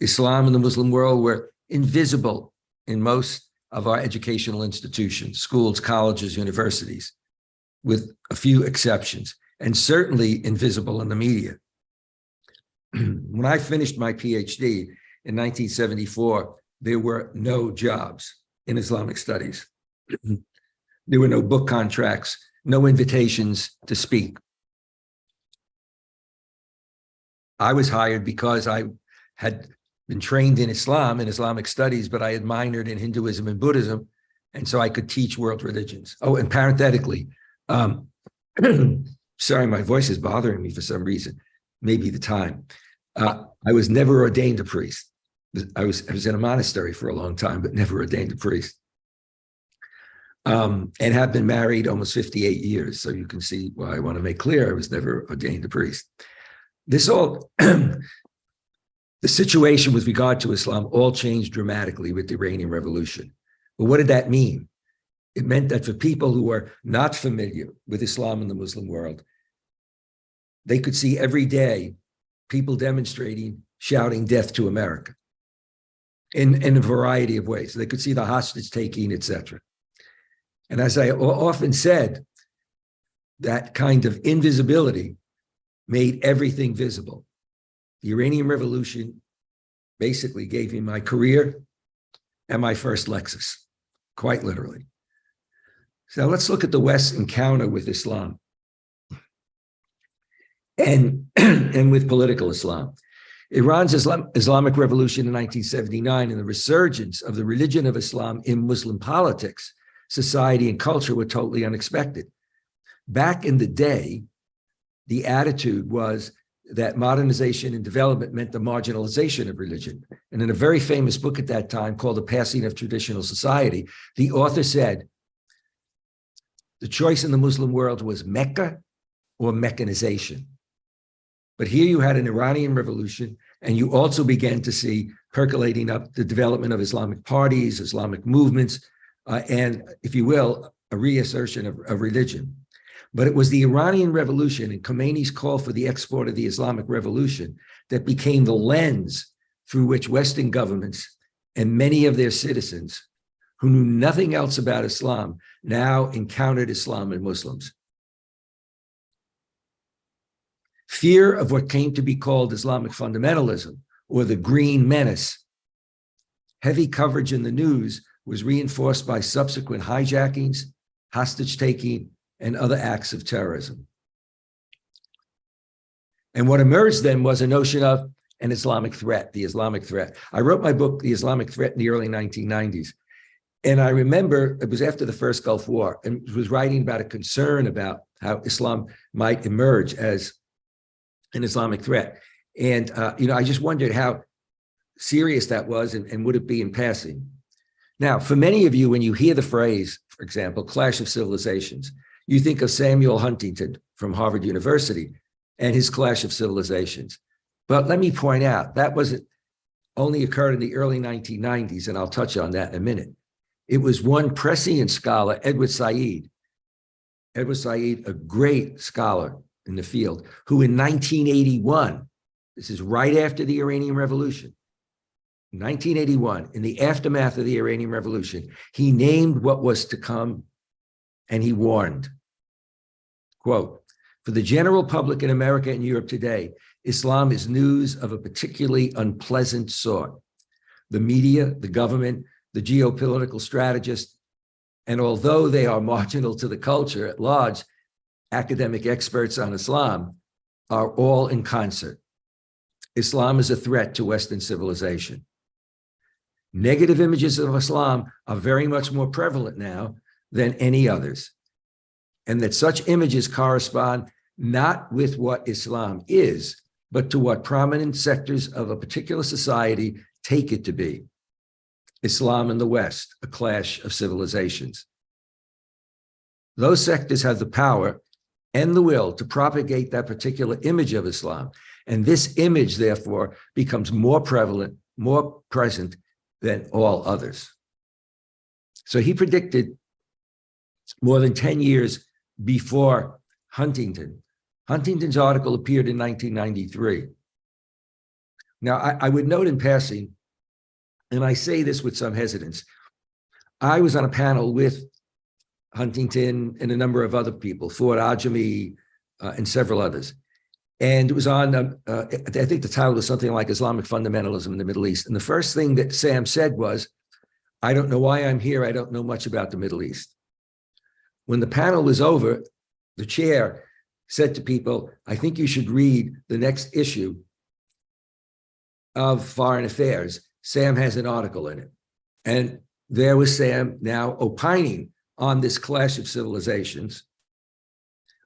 Islam and the Muslim world were invisible in most of our educational institutions, schools, colleges, universities, with a few exceptions, and invisible in the media. When I finished my PhD in 1974, there were no jobs in Islamic studies. There were no book contracts, no invitations to speak. I was hired because I had been trained in Islam and Islamic studies, but I had minored in Hinduism and Buddhism, and so I could teach world religions. Oh, and parenthetically, sorry, my voice is bothering me for some reason. Maybe the time. I was never ordained a priest. I was in a monastery for a long time, but never ordained a priest. And have been married almost 58 years. So you can see why I want to make clear I was never ordained a priest. This all, the situation with regard to Islam all changed dramatically with the Iranian Revolution. But what did that mean? It meant that for people who were not familiar with Islam in the Muslim world, they could see every day people demonstrating, shouting death to America in a variety of ways. They could see the hostage taking, etc. And as I often said, that kind of invisibility made everything visible. The Iranian Revolution basically gave me my career and my first Lexus, quite literally. So let's look at the West's encounter with Islam and with political Islam. Iran's Islamic Revolution in 1979 and the resurgence of the religion of Islam in Muslim politics, society, and culture were totally unexpected. Back in the day, the attitude was that modernization and development meant the marginalization of religion. And in a very famous book at that time called The Passing of Traditional Society, the author said, the choice in the Muslim world was Mecca or mechanization. But here you had an Iranian revolution, and you also began to see percolating up the development of Islamic parties, Islamic movements, and, if you will, a reassertion of religion. But it was the Iranian Revolution and Khomeini's call for the export of the Islamic Revolution that became the lens through which Western governments and many of their citizens who knew nothing else about Islam now encountered Islam and Muslims. Fear of what came to be called Islamic fundamentalism or the Green Menace. Heavy coverage in the news was reinforced by subsequent hijackings, hostage-taking, and other acts of terrorism. And what emerged then was a notion of an Islamic threat, the Islamic threat. I wrote my book, The Islamic Threat, in the early 1990s. And I remember it was after the first Gulf War, and was writing about a concern about how Islam might emerge as an Islamic threat. And, I just wondered how serious that was, and would it be in passing? Now, for many of you, when you hear the phrase, for example, clash of civilizations, you think of Samuel Huntington from Harvard University and his clash of civilizations. But let me point out, that wasn't only occurred in the early 1990s, and I'll touch on that in a minute. It was one prescient scholar, Edward Said, a great scholar in the field, who in 1981, this is right after the Iranian Revolution, 1981, in the aftermath of the Iranian Revolution, he named what was to come, and he warned, quote, "For the general public in America and Europe today, Islam is news of a particularly unpleasant sort. The media, the government, the geopolitical strategists, and although they are marginal to the culture at large, academic experts on Islam are all in concert. Islam is a threat to Western civilization. Negative images of Islam are very much more prevalent now than any others, and that such images correspond not with what Islam is, but to what prominent sectors of a particular society take it to be. Islam and the West, a clash of civilizations. Those sectors have the power and the will to propagate that particular image of Islam, and this image, therefore, becomes more prevalent, more present than all others." So he predicted more than 10 years before Huntington. Huntington's article appeared in 1993. Now, I would note in passing, and I say this with some hesitance, I was on a panel with Huntington and a number of other people, Fuad Ajami and several others. And it was on, I think the title was something like Islamic Fundamentalism in the Middle East. And the first thing that Sam said was, "I don't know why I'm here. I don't know much about the Middle East." When the panel was over, the chair said to people, "I think you should read the next issue of Foreign Affairs. Sam has an article in it." And there was Sam now opining on this clash of civilizations,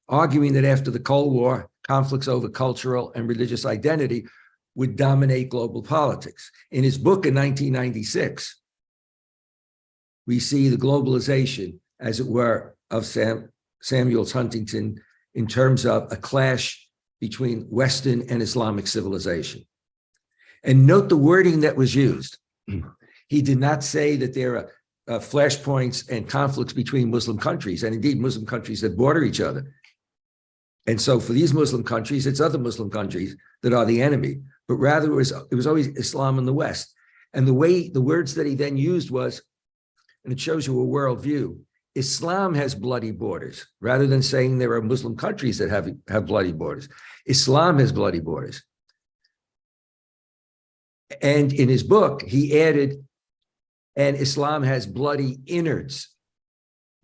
arguing that after the Cold War, conflicts over cultural and religious identity would dominate global politics. In his book in 1996, we see the globalization, as it were, of Samuel Huntington in terms of a clash between Western and Islamic civilization. And note the wording that was used. He did not say that there are flashpoints and conflicts between Muslim countries, and indeed Muslim countries that border each other. And so for these Muslim countries, it's other Muslim countries that are the enemy, but rather it was always Islam in the West. And the words that he then used was, and it shows you a worldview, Islam has bloody borders, rather than saying there are Muslim countries that have bloody borders. Islam has bloody borders. And in his book, he added, and Islam has bloody innards.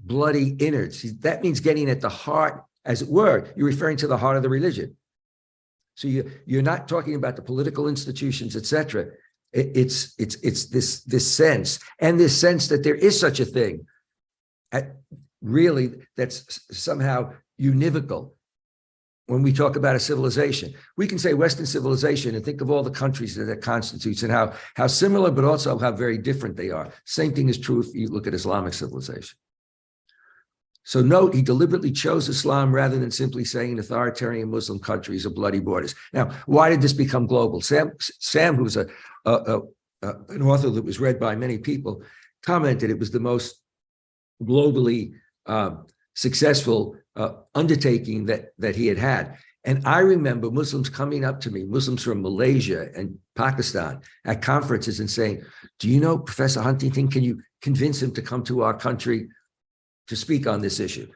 Bloody innards. That means getting at the heart, as it were. You're referring to the heart of the religion. So you're not talking about the political institutions, etc. It's this sense, and this sense that there is such a thing, really, that's somehow univocal. When we talk about a civilization, we can say Western civilization and think of all the countries that it constitutes and how similar, but also how very different they are. Same thing is true if you look at Islamic civilization. So note, he deliberately chose Islam rather than simply saying authoritarian Muslim countries are bloody borders. Now, why did this become global? Sam, who's an author that was read by many people, commented it was the most globally successful undertaking that he had. And I remember Muslims coming up to me, Muslims from Malaysia and Pakistan at conferences and saying, "Do you know Professor Huntington? Can you convince him to come to our country to speak on this issue?"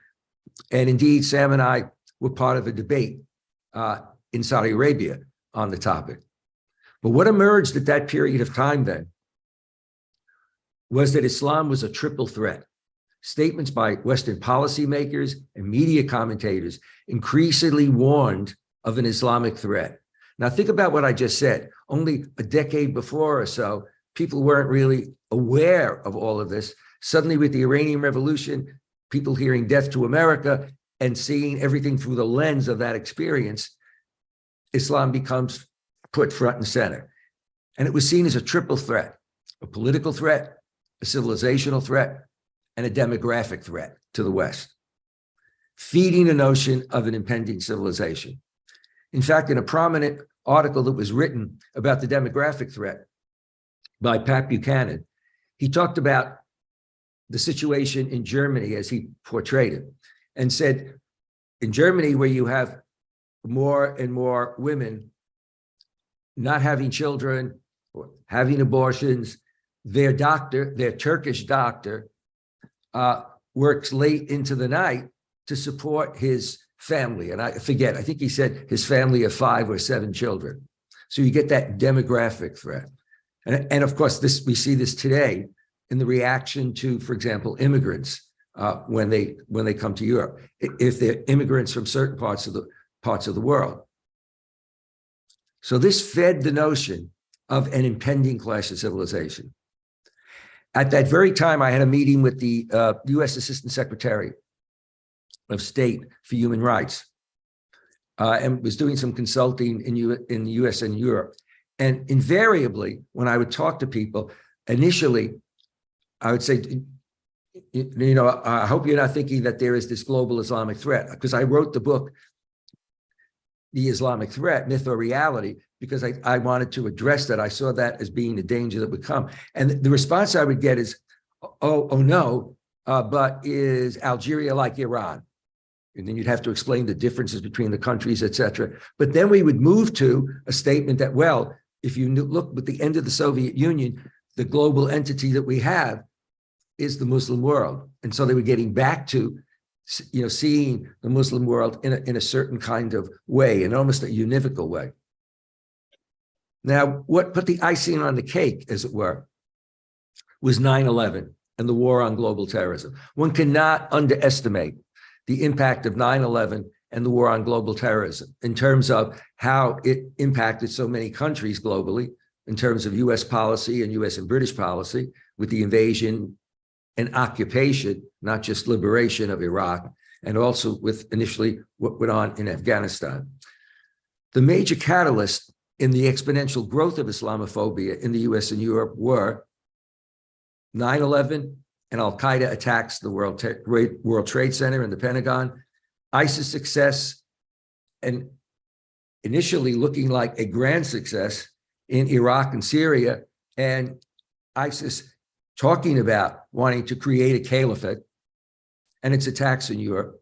And indeed, Sam and I were part of a debate in Saudi Arabia on the topic. But what emerged at that period of time then was that Islam was a triple threat. Statements by Western policymakers and media commentators increasingly warned of an Islamic threat. Now, think about what I just said. Only a decade before or so, people weren't really aware of all of this. Suddenly, with the Iranian Revolution, people hearing death to America and seeing everything through the lens of that experience, Islam becomes put front and center. And it was seen as a triple threat: a political threat, a civilizational threat, and a demographic threat to the West, feeding the notion of an impending civilization. In fact, in a prominent article that was written about the demographic threat by Pat Buchanan, he talked about the situation in Germany as he portrayed it, and said, in Germany, where you have more and more women not having children or having abortions, their doctor, their Turkish doctor, works late into the night to support his family. And I forget, I think he said his family of 5 or 7 children. So you get that demographic threat. And of course, we see this today in the reaction to, for example, immigrants when they come to Europe, if they're immigrants from certain parts of the world. So this fed the notion of an impending clash of civilization. At that very time, I had a meeting with the U.S. Assistant Secretary of State for Human Rights, and was doing some consulting in the U.S. and Europe. And invariably, when I would talk to people, initially, I would say, you know, I hope you're not thinking that there is this global Islamic threat, because I wrote the book, The Islamic Threat, Myth or Reality, because I wanted to address that. I saw that as being the danger that would come. And the response I would get is, oh no, but is Algeria like Iran? And then you'd have to explain the differences between the countries, et cetera. But then we would move to a statement that, well, if you look at the end of the Soviet Union, the global entity that we have is the Muslim world. And so they were getting back to, you know, seeing the Muslim world in a certain kind of way, in almost a univocal way. Now, what put the icing on the cake, as it were, was 9/11 and the war on global terrorism. One cannot underestimate the impact of 9/11 and the war on global terrorism in terms of how it impacted so many countries globally, in terms of US policy and US and British policy, with the invasion and occupation, not just liberation of Iraq, and also with initially what went on in Afghanistan. The major catalyst in the exponential growth of Islamophobia in the US and Europe were 9/11 and Al-Qaeda attacks the World Trade Center and the Pentagon, ISIS success, and initially looking like a grand success in Iraq and Syria, and ISIS talking about wanting to create a caliphate and its attacks in Europe.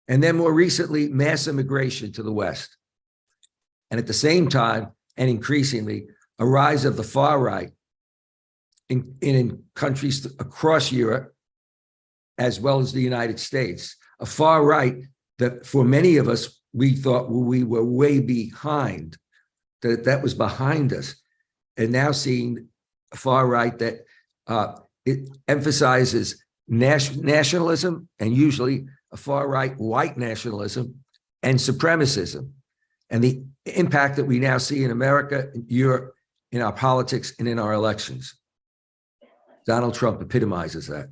And then more recently, mass immigration to the West. And at the same time, and increasingly, a rise of the far right in countries across Europe, as well as the United States. A far right that for many of us, we thought we were way behind, that was behind us. And now seeing a far right that it emphasizes nationalism, and usually a far right white nationalism and supremacism, and the impact that we now see in America, in Europe, in our politics, and in our elections. Donald Trump epitomizes that.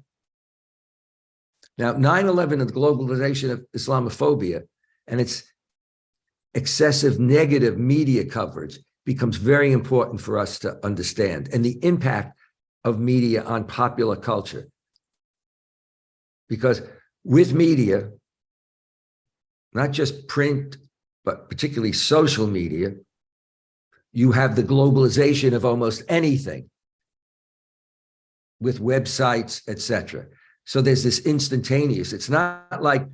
Now, 9/11 and the globalization of Islamophobia and its excessive negative media coverage becomes very important for us to understand, and the impact of media on popular culture. Because with media, not just print, but particularly social media, you have the globalization of almost anything with websites, etc. So there's this instantaneous. It's not like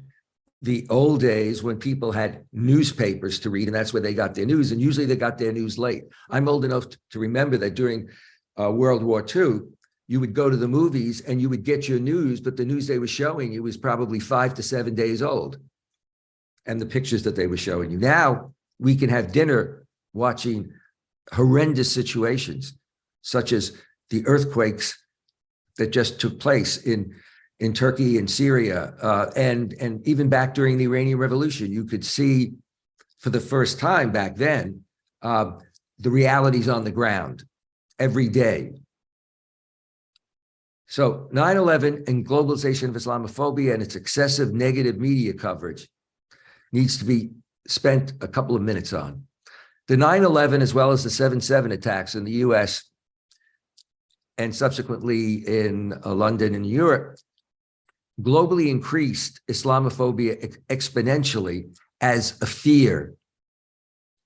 the old days when people had newspapers to read, and that's where they got their news. And usually they got their news late. I'm old enough to remember that during World War II, you would go to the movies and you would get your news, but the news they were showing you was probably 5 to 7 days old. And the pictures that they were showing you. Now we can have dinner watching horrendous situations, such as the earthquakes that just took place in Turkey and Syria, and even back during the Iranian Revolution. You could see for the first time back then the realities on the ground every day. So 9/11 and globalization of Islamophobia and its excessive negative media coverage needs to be spent a couple of minutes on. The 9/11 as well as the 7/7 attacks in the US and subsequently in London and Europe globally increased Islamophobia exponentially as a fear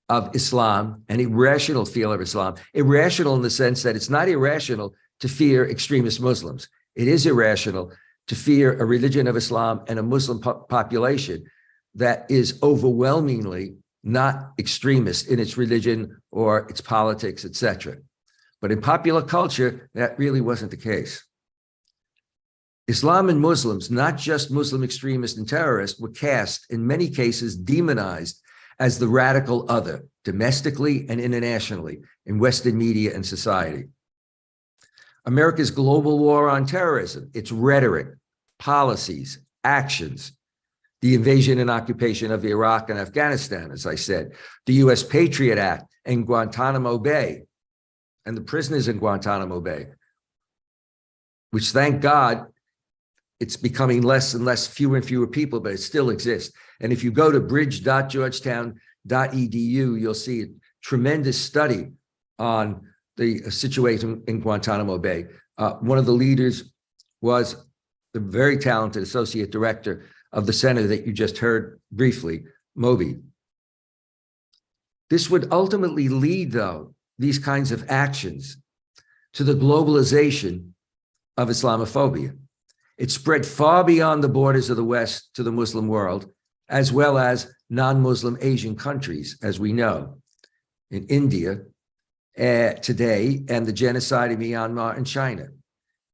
of Islam, an irrational fear of Islam. Irrational in the sense that it's not irrational to fear extremist Muslims. It is irrational to fear a religion of Islam and a Muslim population that is overwhelmingly not extremist in its religion or its politics, etc. But in popular culture, that really wasn't the case. Islam and Muslims, not just Muslim extremists and terrorists, were cast, in many cases, demonized as the radical other, domestically and internationally, in Western media and society. America's global war on terrorism, its rhetoric, policies, actions, the invasion and occupation of Iraq and Afghanistan, as I said, the US Patriot Act and Guantanamo Bay, and the prisoners in Guantanamo Bay, which, thank God, it's becoming less and less, fewer and fewer people, but it still exists. And if you go to bridge.georgetown.edu, you'll see a tremendous study on the situation in Guantanamo Bay. One of the leaders was the very talented associate director of the center that you just heard briefly, Moby. This would ultimately lead, though, these kinds of actions to the globalization of Islamophobia. It spread far beyond the borders of the West to the Muslim world, as well as non-Muslim Asian countries, as we know, in India today, and the genocide in Myanmar and China.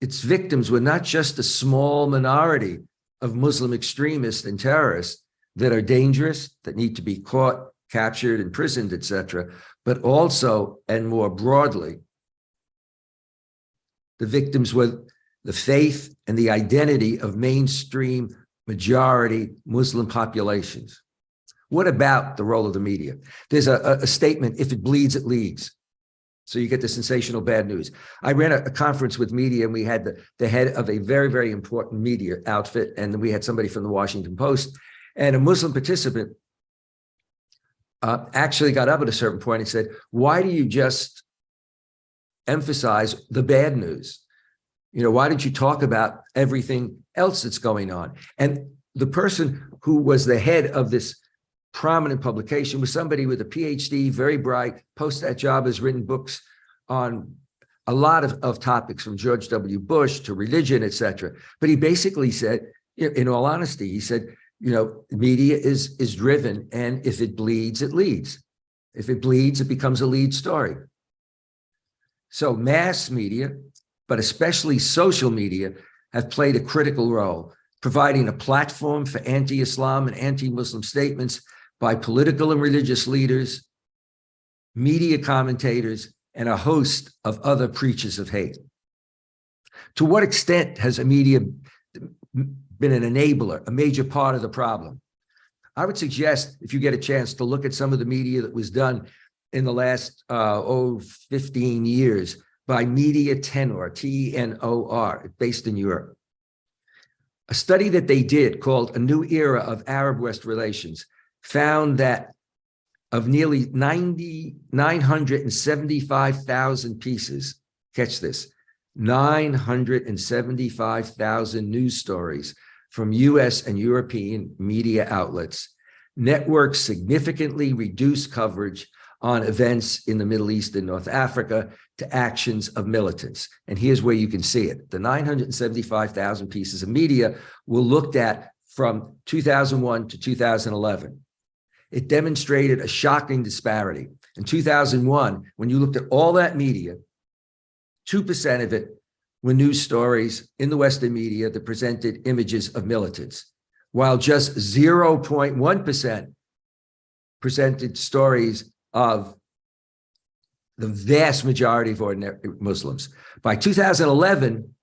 Its victims were not just a small minority of Muslim extremists and terrorists that are dangerous, that need to be caught, captured, imprisoned, etc., but also, and more broadly, the victims were the faith and the identity of mainstream majority Muslim populations. What about the role of the media? There's a statement, if it bleeds, it leads. So you get the sensational bad news. I ran a conference with media, and we had the head of a very, very important media outfit, and then we had somebody from the Washington Post, and a Muslim participant actually got up at a certain point and said, why do you just emphasize the bad news? You know, why did you talk about everything else that's going on? And the person who was the head of this prominent publication was somebody with a PhD, very bright, post that job, has written books on a lot of topics, from George W. Bush to religion, etc. But he basically said, in all honesty, he said, you know, media is driven, and if it bleeds, it leads. If it bleeds, it becomes a lead story. So mass media, but especially social media, have played a critical role, providing a platform for anti-Islam and anti-Muslim statements by political and religious leaders, media commentators, and a host of other preachers of hate. To what extent has the media been an enabler, a major part of the problem? I would suggest, if you get a chance, to look at some of the media that was done in the last 15 years by Media Tenor, Tenor, based in Europe. A study that they did called A New Era of Arab-West Relations found that of nearly 975,000 pieces, catch this, 975,000 news stories from US and European media outlets, networks significantly reduced coverage on events in the Middle East and North Africa to actions of militants. And here's where you can see it. The 975,000 pieces of media were looked at from 2001 to 2011. It demonstrated a shocking disparity. In 2001, when you looked at all that media, 2% of it were news stories in the Western media that presented images of militants, while just 0.1% presented stories of the vast majority of ordinary Muslims. By 2011,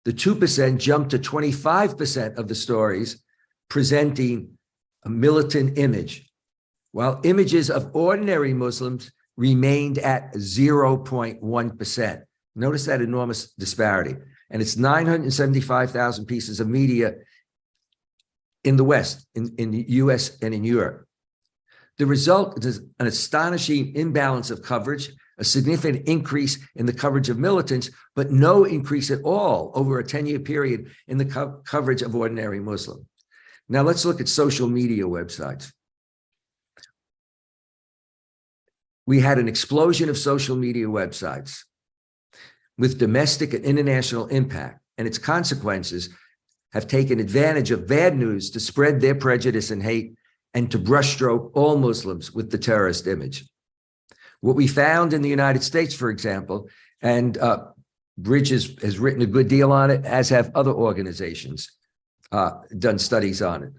the 2% jumped to 25% of the stories presenting a militant image. while images of ordinary Muslims remained at 0.1%. Notice that enormous disparity. And it's 975,000 pieces of media in the West, in the US and in Europe. The result is an astonishing imbalance of coverage, a significant increase in the coverage of militants, but no increase at all over a 10-year period in the coverage of ordinary Muslim. Now let's look at social media websites. We had an explosion of social media websites with domestic and international impact, and its consequences have taken advantage of bad news to spread their prejudice and hate and to brushstroke all Muslims with the terrorist image. What we found in the United States, for example, and Bridges has written a good deal on it, as have other organizations done studies on it.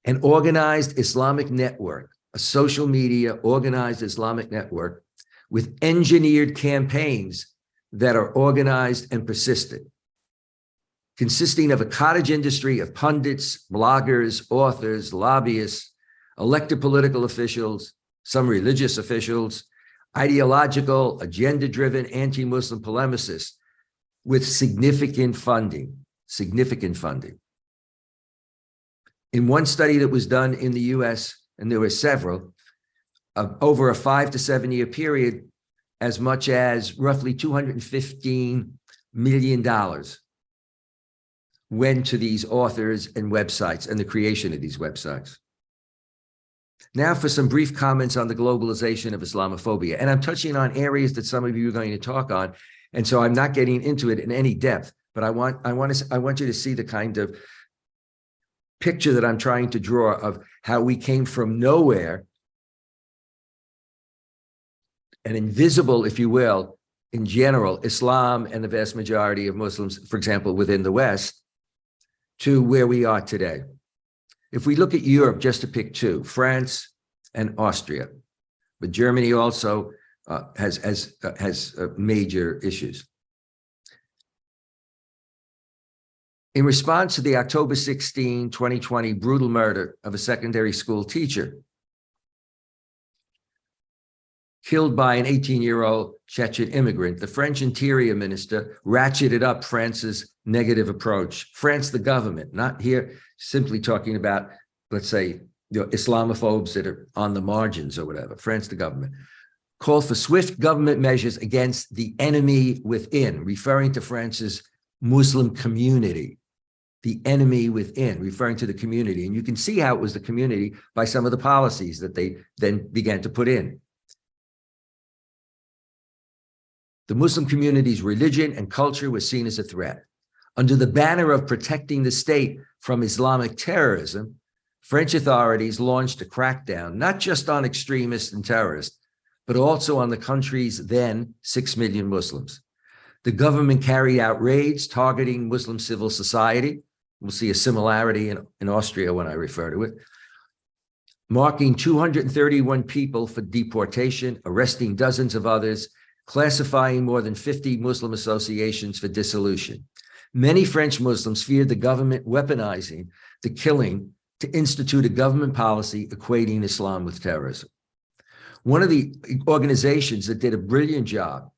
An organized Islamic network, a social media organized Islamic network with engineered campaigns that are organized and persistent, consisting of a cottage industry of pundits, bloggers, authors, lobbyists, elected political officials, some religious officials, ideological, agenda-driven, anti-Muslim polemicists with significant funding. In one study that was done in the US, and there were several, over a 5 to 7 year period, as much as roughly $215 million went to these authors and websites and the creation of these websites. Now for some brief comments on the globalization of Islamophobia. And I'm touching on areas that some of you are going to talk on. And so I'm not getting into it in any depth, but I want you to see the kind of picture that I'm trying to draw of how we came from nowhere, an invisible, if you will, in general, Islam and the vast majority of Muslims, for example, within the West, to where we are today. If we look at Europe, just to pick two, France and Austria, but Germany also has major issues. In response to the October 16, 2020 brutal murder of a secondary school teacher killed by an 18-year-old Chechen immigrant, the French Interior Minister ratcheted up France's negative approach. France, the government, not here simply talking about, let's say, Islamophobes that are on the margins or whatever. France, the government, called for swift government measures against the enemy within, referring to France's Muslim community. The enemy within, referring to the community. And you can see how it was the community by some of the policies that they then began to put in. The Muslim community's religion and culture was seen as a threat. Under the banner of protecting the state from Islamic terrorism, French authorities launched a crackdown, not just on extremists and terrorists, but also on the country's then 6 million Muslims. The government carried out raids targeting Muslim civil society. We'll see a similarity in Austria when I refer to it, marking 231 people for deportation, arresting dozens of others, classifying more than 50 Muslim associations for dissolution. Many French Muslims feared the government weaponizing the killing to institute a government policy equating Islam with terrorism. One of the organizations that did a brilliant job,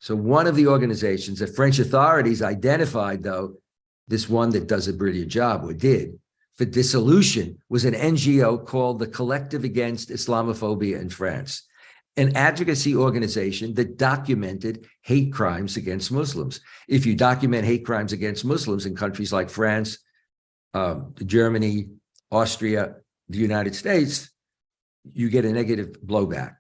so one of the organizations that French authorities identified, though, this one that does a brilliant job, or did, for dissolution, was an NGO called the Collective Against Islamophobia in France, an advocacy organization that documented hate crimes against Muslims. If you document hate crimes against Muslims in countries like France, Germany, Austria, the United States, you get a negative blowback.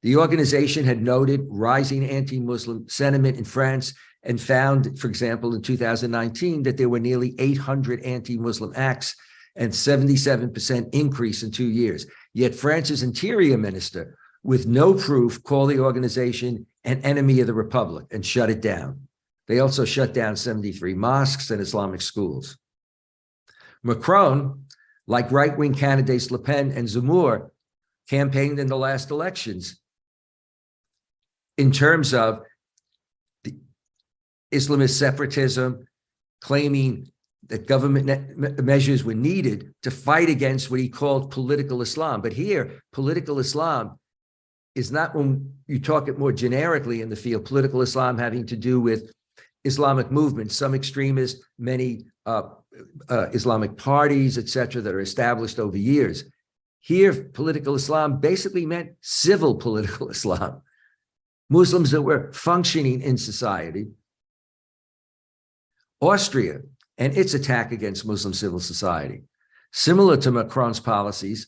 The organization had noted rising anti-Muslim sentiment in France and found, for example, in 2019, that there were nearly 800 anti-Muslim acts and 77% increase in 2 years. Yet France's Interior Minister, with no proof, called the organization an enemy of the Republic and shut it down. They also shut down 73 mosques and Islamic schools. Macron, like right-wing candidates Le Pen and Zemmour, campaigned in the last elections in terms of the Islamist separatism, claiming that government measures were needed to fight against what he called political Islam. But here, political Islam is not, when you talk it more generically in the field, political Islam having to do with Islamic movements, some extremists, many Islamic parties, etc., that are established over years. Here, political Islam basically meant civil political Islam. Muslims that were functioning in society. Austria and its attack against Muslim civil society, similar to Macron's policies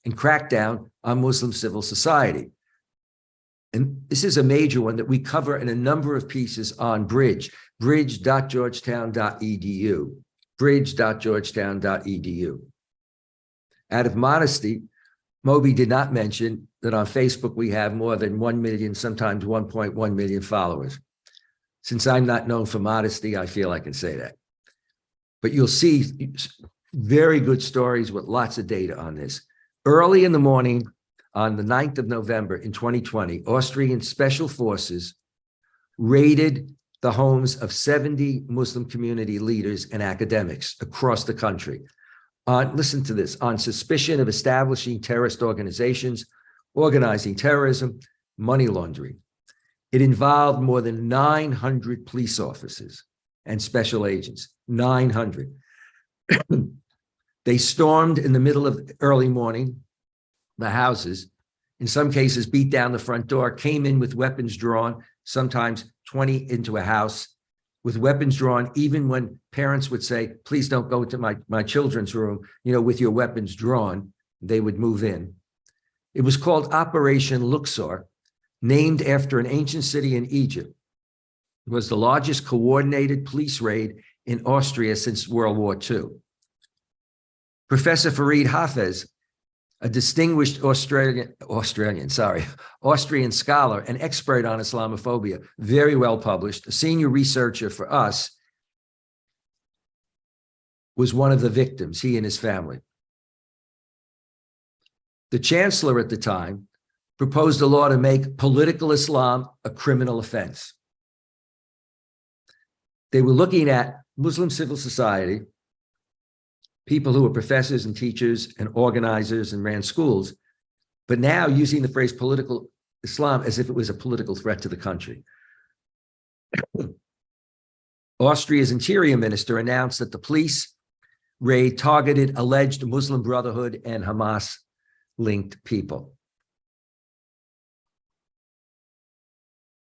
and crackdown on Muslim civil society. And this is a major one that we cover in a number of pieces on Bridge, bridge.georgetown.edu, bridge.georgetown.edu. Out of modesty, Moby did not mention that on Facebook we have more than 1 million, sometimes 1.1 million followers. Since I'm not known for modesty, I feel I can say that. But you'll see very good stories with lots of data on this. Early in the morning, on the 9th of November in 2020, Austrian special forces raided the homes of 70 Muslim community leaders and academics across the country. Listen to this, on suspicion of establishing terrorist organizations, organizing terrorism, money laundering. It involved more than 900 police officers and special agents, 900. They stormed in the middle of early morning, the houses, in some cases beat down the front door, came in with weapons drawn, sometimes 20 into a house with weapons drawn, even when parents would say, please don't go to my children's room, with your weapons drawn, they would move in. It was called Operation Luxor, named after an ancient city in Egypt. It was the largest coordinated police raid in Austria since World War II. Professor Farid Hafez, a distinguished Austrian scholar and expert on Islamophobia, very well published, a senior researcher for us, was one of the victims, he and his family. The chancellor at the time proposed a law to make political Islam a criminal offense. They were looking at Muslim civil society, people who were professors and teachers and organizers and ran schools, but now using the phrase political Islam as if it was a political threat to the country. Austria's interior minister announced that the police raid targeted alleged Muslim Brotherhood and Hamas-linked people.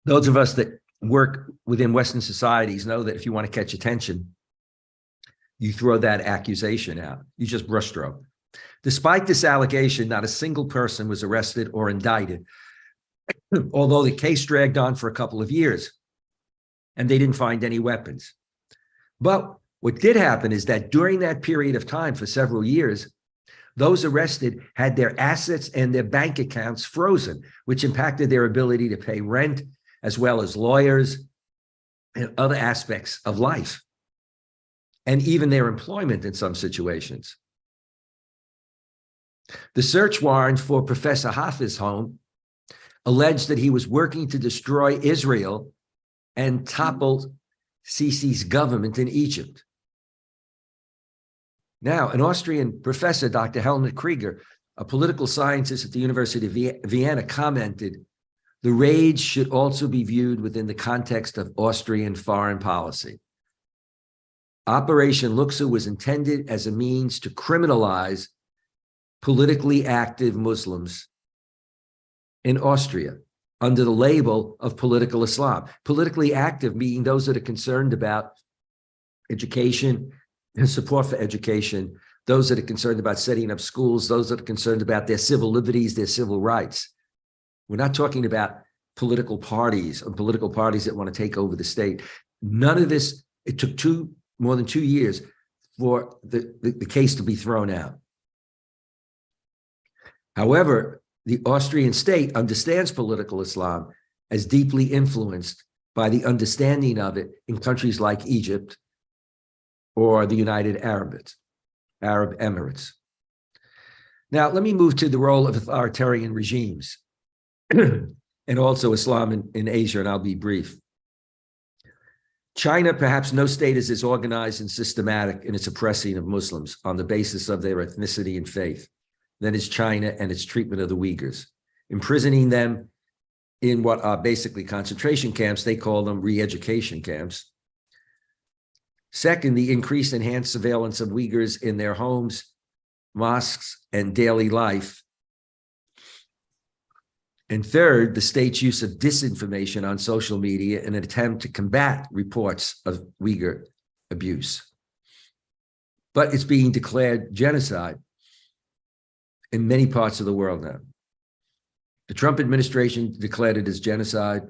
Those of us that work within Western societies know that if you want to catch attention, you throw that accusation out. You just brushstroke. Despite this allegation, not a single person was arrested or indicted, although the case dragged on for a couple of years, and they didn't find any weapons. But what did happen is that during that period of time, for several years, those arrested had their assets and their bank accounts frozen, which impacted their ability to pay rent, as well as lawyers and other aspects of life, and even their employment in some situations. The search warrant for Professor Hafez's home alleged that he was working to destroy Israel and topple Sisi's government in Egypt. Now, an Austrian professor, Dr. Helmut Krieger, a political scientist at the University of Vienna, commented, the raid should also be viewed within the context of Austrian foreign policy. Operation Luxor was intended as a means to criminalize politically active Muslims in Austria under the label of political Islam. Politically active meaning those that are concerned about education and support for education, those that are concerned about setting up schools, those that are concerned about their civil liberties, their civil rights. We're not talking about political parties or political parties that want to take over the state. None of this, it took more than 2 years for the case to be thrown out. However, the Austrian state understands political Islam as deeply influenced by the understanding of it in countries like Egypt or the United Arab Emirates. Now, let me move to the role of authoritarian regimes and also Islam in Asia, and I'll be brief. China, perhaps no state is as organized and systematic in its oppressing of Muslims on the basis of their ethnicity and faith than is China and its treatment of the Uyghurs, imprisoning them in what are basically concentration camps. They call them re-education camps. Second, the increased enhanced surveillance of Uyghurs in their homes, mosques, and daily life. And third, the state's use of disinformation on social media in an attempt to combat reports of Uyghur abuse. But it's being declared genocide in many parts of the world now. The Trump administration declared it as genocide.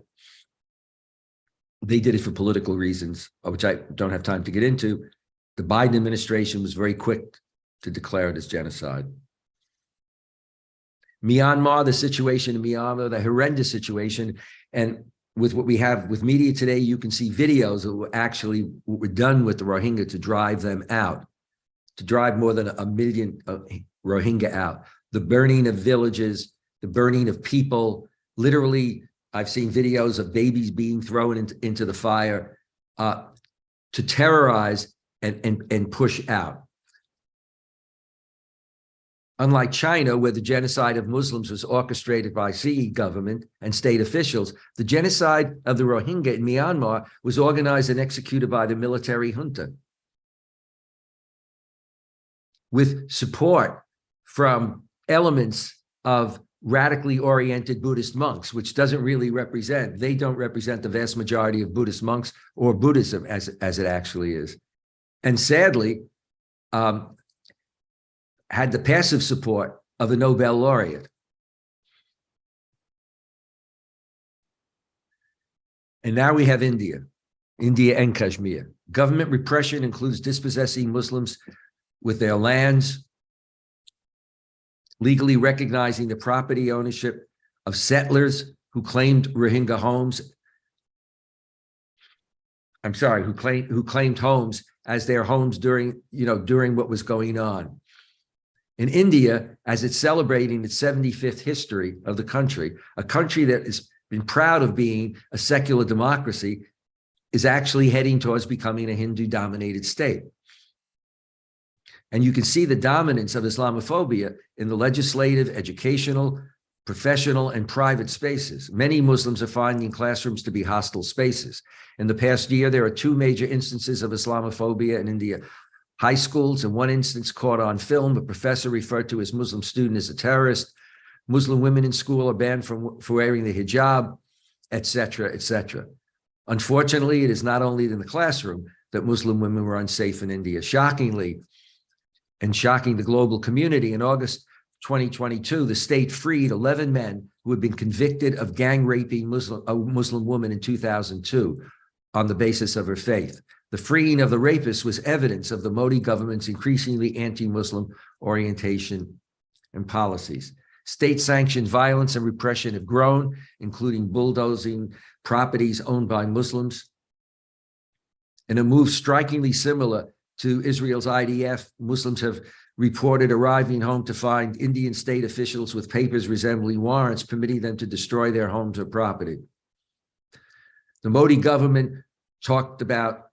They did it for political reasons, which I don't have time to get into. The Biden administration was very quick to declare it as genocide. Myanmar, the situation in Myanmar, the horrendous situation, and with what we have with media today, you can see videos that were done with the Rohingya to drive them out, to drive more than 1 million Rohingya out. The burning of villages, the burning of people. Literally, I've seen videos of babies being thrown into the fire to terrorize and push out. Unlike China, where the genocide of Muslims was orchestrated by CIGA government and state officials, the genocide of the Rohingya in Myanmar was organized and executed by the military junta, with support from elements of radically oriented Buddhist monks, which doesn't really represent, they don't represent the vast majority of Buddhist monks or Buddhism as it actually is. And sadly, had the passive support of a Nobel laureate. And now we have India and Kashmir. Government repression includes dispossessing Muslims with their lands, legally recognizing the property ownership of settlers who claimed Rohingya homes. Who claimed homes as their homes during what was going on. In India, as it's celebrating its 75th history of the country, a country that has been proud of being a secular democracy, is actually heading towards becoming a Hindu-dominated state. And you can see the dominance of Islamophobia in the legislative, educational, professional, and private spaces. Many Muslims are finding classrooms to be hostile spaces. In the past year, there are 2 major instances of Islamophobia in India. High schools, in one instance caught on film, a professor referred to his Muslim student as a terrorist. Muslim women in school are banned for wearing the hijab, etc., etc. Unfortunately, it is not only in the classroom that Muslim women were unsafe in India. Shockingly, and shocking the global community, in August 2022, the state freed 11 men who had been convicted of gang raping a Muslim woman in 2002 on the basis of her faith. The freeing of the rapists was evidence of the Modi government's increasingly anti-Muslim orientation and policies. State-sanctioned violence and repression have grown, including bulldozing properties owned by Muslims. In a move strikingly similar to Israel's IDF, Muslims have reported arriving home to find Indian state officials with papers resembling warrants permitting them to destroy their homes or property. The Modi government talked about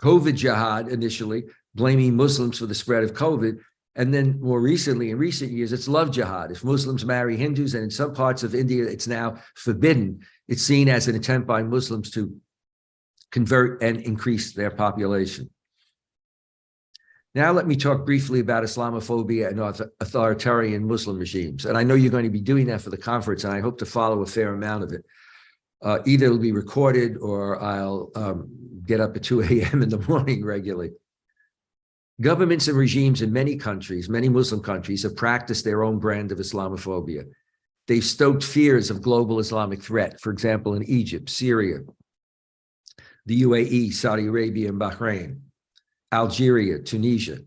COVID jihad initially, blaming Muslims for the spread of COVID. And then more recently, in recent years, it's love jihad. If Muslims marry Hindus, and in some parts of India, it's now forbidden, it's seen as an attempt by Muslims to convert and increase their population. Now let me talk briefly about Islamophobia and authoritarian Muslim regimes. And I know you're going to be doing that for the conference, and I hope to follow a fair amount of it. Either it'll be recorded or I'll get up at 2 a.m. in the morning regularly. Governments and regimes in many countries, many Muslim countries, have practiced their own brand of Islamophobia. They've stoked fears of global Islamic threat, for example, in Egypt, Syria, the UAE, Saudi Arabia, and Bahrain, Algeria, Tunisia.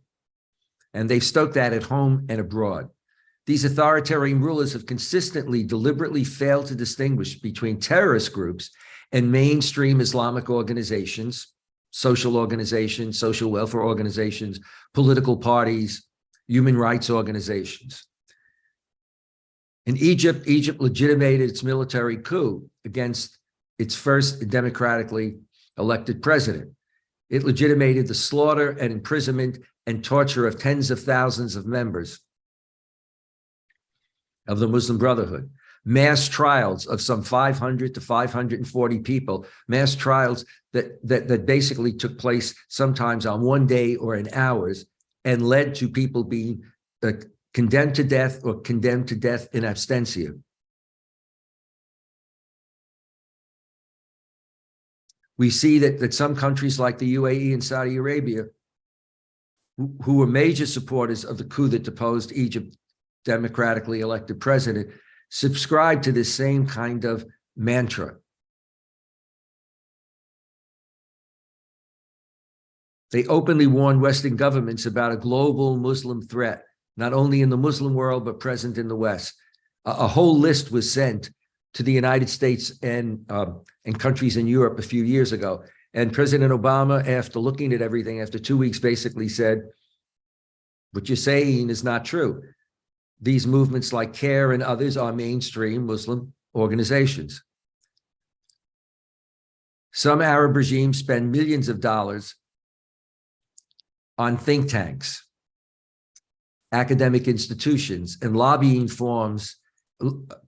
And they've stoked that at home and abroad. These authoritarian rulers have consistently, deliberately failed to distinguish between terrorist groups and mainstream Islamic organizations, social welfare organizations, political parties, human rights organizations. In Egypt, Egypt legitimated its military coup against its first democratically elected president. It legitimated the slaughter and imprisonment and torture of tens of thousands of members of the Muslim Brotherhood. Mass trials of some 500 to 540 people, mass trials that basically took place sometimes on one day or in hours, and led to people being condemned to death or condemned to death in absentia. We see that some countries like the UAE and Saudi Arabia, who were major supporters of the coup that deposed Egypt's democratically elected president, subscribe to this same kind of mantra. They openly warned Western governments about a global Muslim threat, not only in the Muslim world, but present in the West. A whole list was sent to the United States and countries in Europe a few years ago. And President Obama, after looking at everything, after 2 weeks, basically said, what you're saying is not true. These movements like CARE and others are mainstream Muslim organizations. Some Arab regimes spend millions of dollars on think tanks, academic institutions, and lobbying forums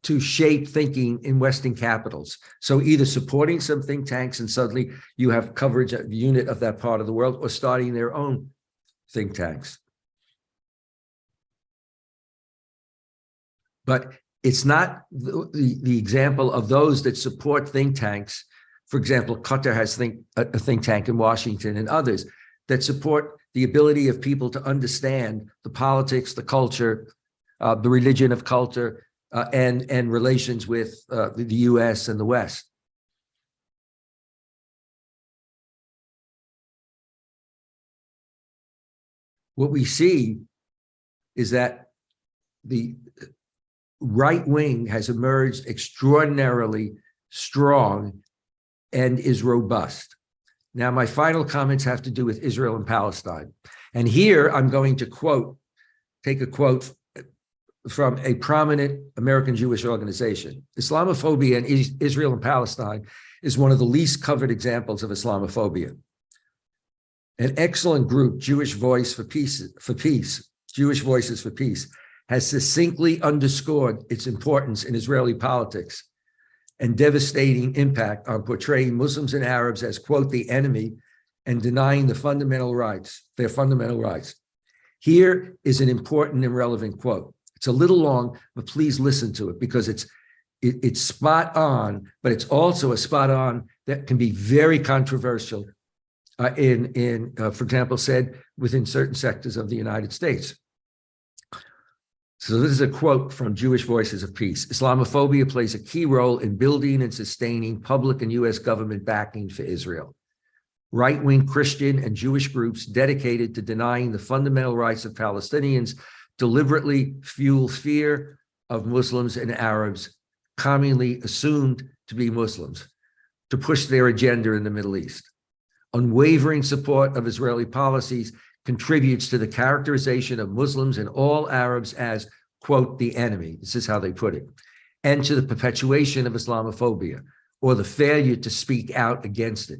to shape thinking in Western capitals. So either supporting some think tanks and suddenly you have coverage of unit of that part of the world, or starting their own think tanks. But it's not the example of those that support think tanks. For example, Qatar has a think tank in Washington, and others that support the ability of people to understand the politics, the culture, the religion of culture, and relations with the US and the West. What we see is that the right wing has emerged extraordinarily strong and is robust. Now, my final comments have to do with Israel and Palestine. And here I'm going to take a quote from a prominent American Jewish organization. Islamophobia in Israel and Palestine is one of the least covered examples of Islamophobia. An excellent group, Jewish Voices for Peace, has succinctly underscored its importance in Israeli politics and devastating impact on portraying Muslims and Arabs as, quote, the enemy, and denying their fundamental rights. Here is an important and relevant quote. It's a little long, but please listen to it, because it's spot on, but it's also a spot on that can be very controversial for example, said within certain sectors of the United States. So this is a quote from Jewish Voices of Peace. Islamophobia plays a key role in building and sustaining public and US government backing for Israel. Right-wing Christian and Jewish groups dedicated to denying the fundamental rights of Palestinians deliberately fuel fear of Muslims and Arabs, commonly assumed to be Muslims, to push their agenda in the Middle East. Unwavering support of Israeli policies contributes to the characterization of Muslims and all Arabs as, quote, the enemy. This is how they put it. And to the perpetuation of Islamophobia, or the failure to speak out against it.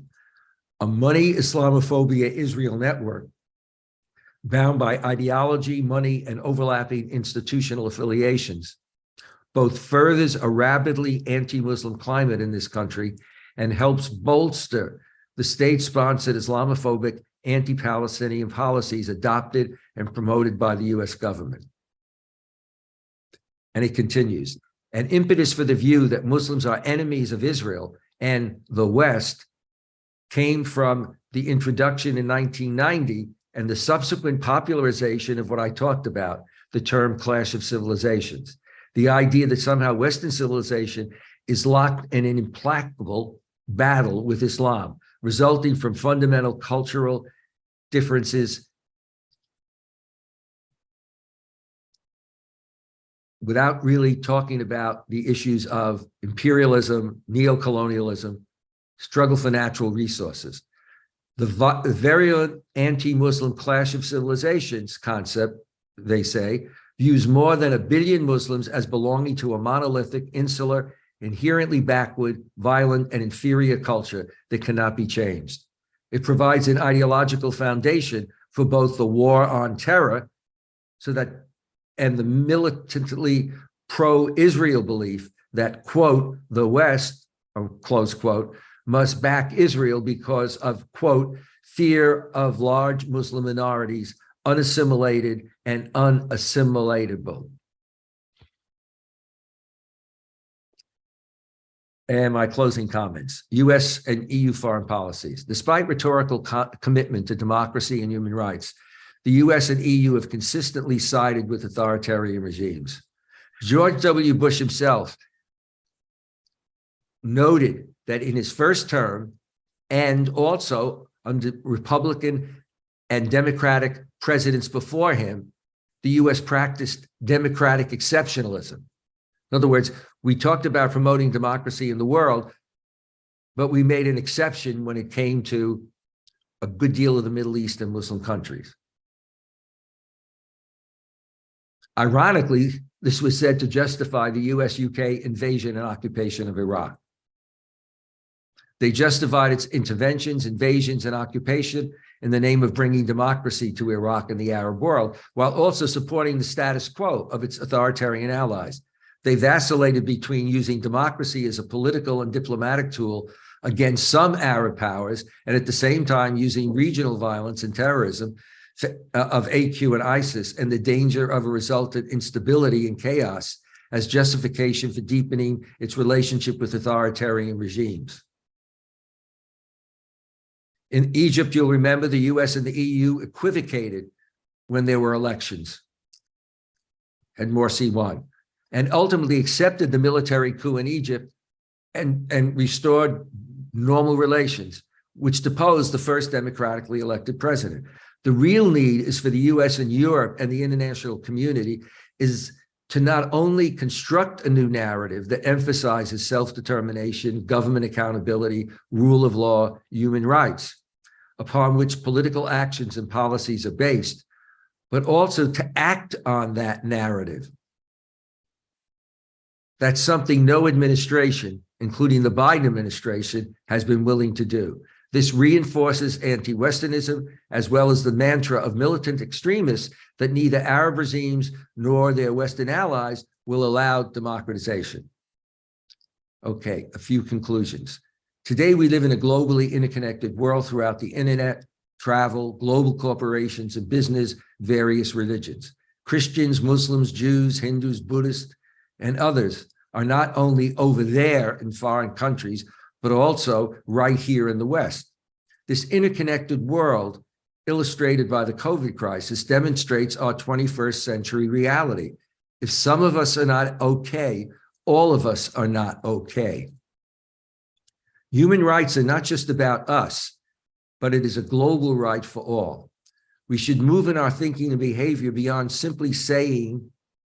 A money Islamophobia Israel network, bound by ideology, money, and overlapping institutional affiliations, both furthers a rapidly anti-Muslim climate in this country and helps bolster the state-sponsored Islamophobic anti-Palestinian policies adopted and promoted by the US government. And it continues, an impetus for the view that Muslims are enemies of Israel and the West came from the introduction in 1990 and the subsequent popularization of what I talked about, the term clash of civilizations. The idea that somehow Western civilization is locked in an implacable battle with Islam, resulting from fundamental cultural differences without really talking about the issues of imperialism, neocolonialism, struggle for natural resources. The virulent anti-Muslim clash of civilizations concept, they say, views more than 1 billion Muslims as belonging to a monolithic, insular, inherently backward, violent, and inferior culture that cannot be changed. It provides an ideological foundation for both the war on terror and the militantly pro-Israel belief that, quote, the West, close quote, must back Israel because of, quote, fear of large Muslim minorities, unassimilated and unassimilatable. And my closing comments, US and EU foreign policies. Despite rhetorical commitment to democracy and human rights, the US and EU have consistently sided with authoritarian regimes. George W. Bush himself noted that in his first term, and also under Republican and Democratic presidents before him, the US practiced democratic exceptionalism. In other words, we talked about promoting democracy in the world, but we made an exception when it came to a good deal of the Middle East and Muslim countries. Ironically, this was said to justify the US-UK invasion and occupation of Iraq. They justified its interventions, invasions, and occupation in the name of bringing democracy to Iraq and the Arab world, while also supporting the status quo of its authoritarian allies. They vacillated between using democracy as a political and diplomatic tool against some Arab powers, and at the same time using regional violence and terrorism of AQ and ISIS and the danger of a resultant instability and chaos as justification for deepening its relationship with authoritarian regimes. In Egypt, you'll remember the US and the EU equivocated when there were elections, and Morsi won, and ultimately accepted the military coup in Egypt and restored normal relations, which deposed the first democratically elected president. The real need is for the US and Europe and the international community is to not only construct a new narrative that emphasizes self-determination, government accountability, rule of law, human rights, upon which political actions and policies are based, but also to act on that narrative. That's something no administration, including the Biden administration, has been willing to do. This reinforces anti-Westernism, as well as the mantra of militant extremists that neither Arab regimes nor their Western allies will allow democratization. Okay, a few conclusions. Today, we live in a globally interconnected world throughout the internet, travel, global corporations, and business, various religions. Christians, Muslims, Jews, Hindus, Buddhists, and others are not only over there in foreign countries, but also right here in the West. This interconnected world, illustrated by the COVID crisis, demonstrates our 21st century reality. If some of us are not okay, all of us are not okay. Human rights are not just about us, but it is a global right for all. We should move in our thinking and behavior beyond simply saying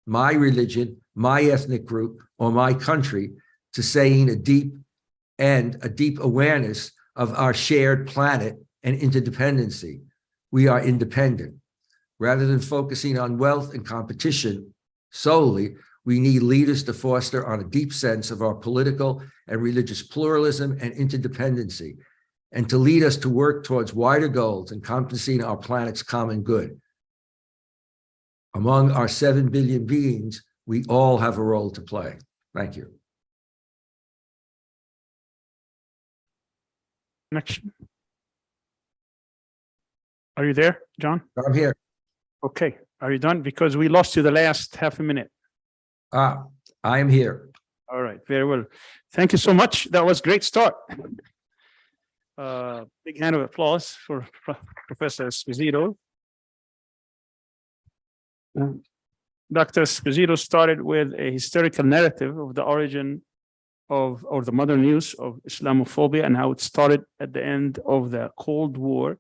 my religion, my ethnic group, or my country, to saying a deep awareness of our shared planet and interdependency. We are independent. Rather than focusing on wealth and competition solely, we need leaders to foster on a deep sense of our political and religious pluralism and interdependency, and to lead us to work towards wider goals encompassing our planet's common good. Among our 7 billion beings, we all have a role to play. Thank you. Connection. Are you there, John? I'm here. Okay. Are you done? Because we lost you the last half a minute. I am here. All right. Very well. Thank you so much. That was a great start. Big hand of applause for Professor Esposito. Dr. Esposito started with a historical narrative of the origin of, or the modern use of Islamophobia and how it started at the end of the Cold War.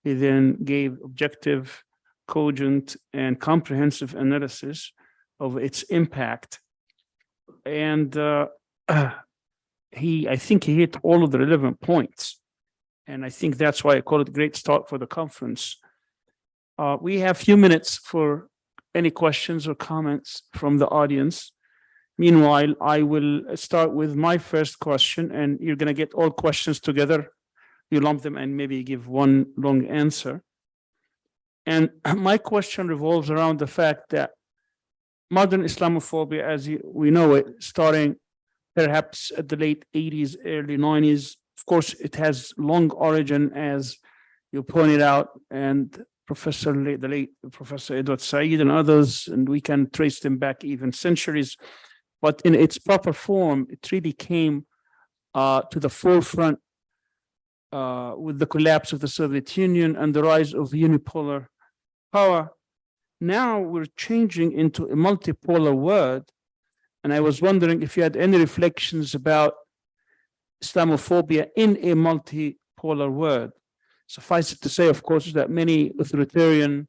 He then gave objective, cogent, and comprehensive analysis of its impact. And I think he hit all of the relevant points. And I think that's why I call it a great start for the conference. We have a few minutes for any questions or comments from the audience. Meanwhile, I will start with my first question, and you're going to get all questions together. You lump them and maybe give one long answer. And my question revolves around the fact that modern Islamophobia, as we know it, starting perhaps at the late 80s, early 90s, of course, it has long origin, as you pointed out, and the late Professor Edward Said and others, and we can trace them back even centuries. But in its proper form, it really came to the forefront with the collapse of the Soviet Union and the rise of unipolar power. Now we're changing into a multipolar world. And I was wondering if you had any reflections about Islamophobia in a multipolar world. Suffice it to say, of course, that many authoritarian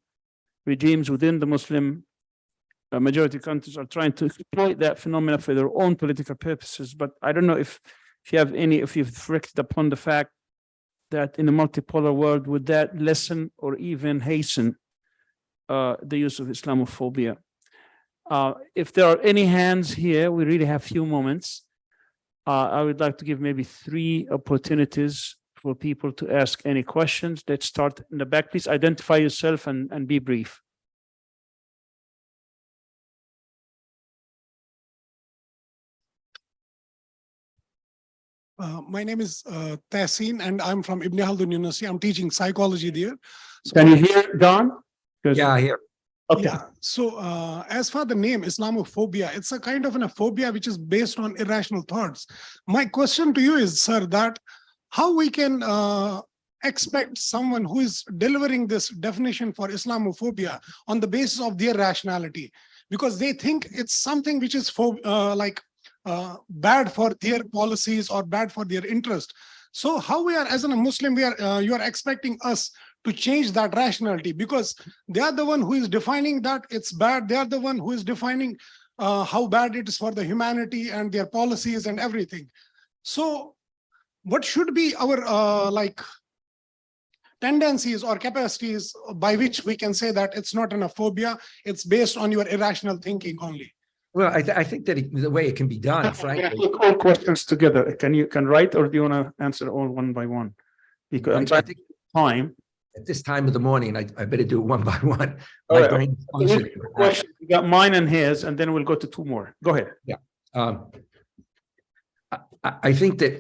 regimes within the Muslim majority countries are trying to exploit that phenomena for their own political purposes. But I don't know if you've reflected upon the fact that in a multipolar world, would that lessen or even hasten the use of Islamophobia? If there are any hands here, we really have few moments. I would like to give maybe 3 opportunities for people to ask any questions. Let's start in the back. Please identify yourself and be brief. My name is Tahsin, and I'm from Ibn Khaldun University. I'm teaching psychology there. So, Can you hear, Don? Yeah, I hear. Okay. yeah. So as for the name Islamophobia, it's a kind of a phobia which is based on irrational thoughts. My question to you is, sir, that how we can expect someone who is delivering this definition for Islamophobia on the basis of their rationality, because they think it's something which is bad for their policies or bad for their interest. So how we are, as a Muslim, you are expecting us to change that rationality, because they are the one who is defining that it's bad. They are the one who is defining how bad it is for the humanity and their policies and everything. So what should be our tendencies or capacities by which we can say that it's not a phobia, it's based on your irrational thinking only? Well, I think that the way it can be done, frankly. Put all questions together. Can you write, or do you want to answer all one by one? Because I'm trying to time. At this time of the morning, I better do it one by one. All My right. brain is functioning. We got mine and his, and then we'll go to 2 more. Go ahead. Yeah. I think that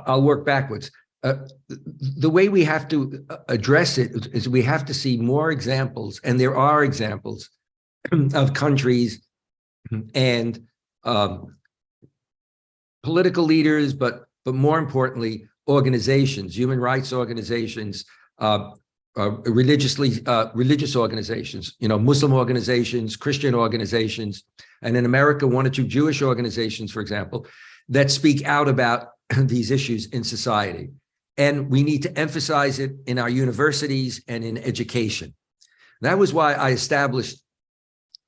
I'll work backwards. The way we have to address it is we have to see more examples, and there are examples of countries and political leaders, but more importantly, organizations, human rights organizations, religious organizations, Muslim organizations, Christian organizations, and in America, 1 or 2 Jewish organizations, for example, that speak out about these issues in society. And we need to emphasize it in our universities and in education. That was why I established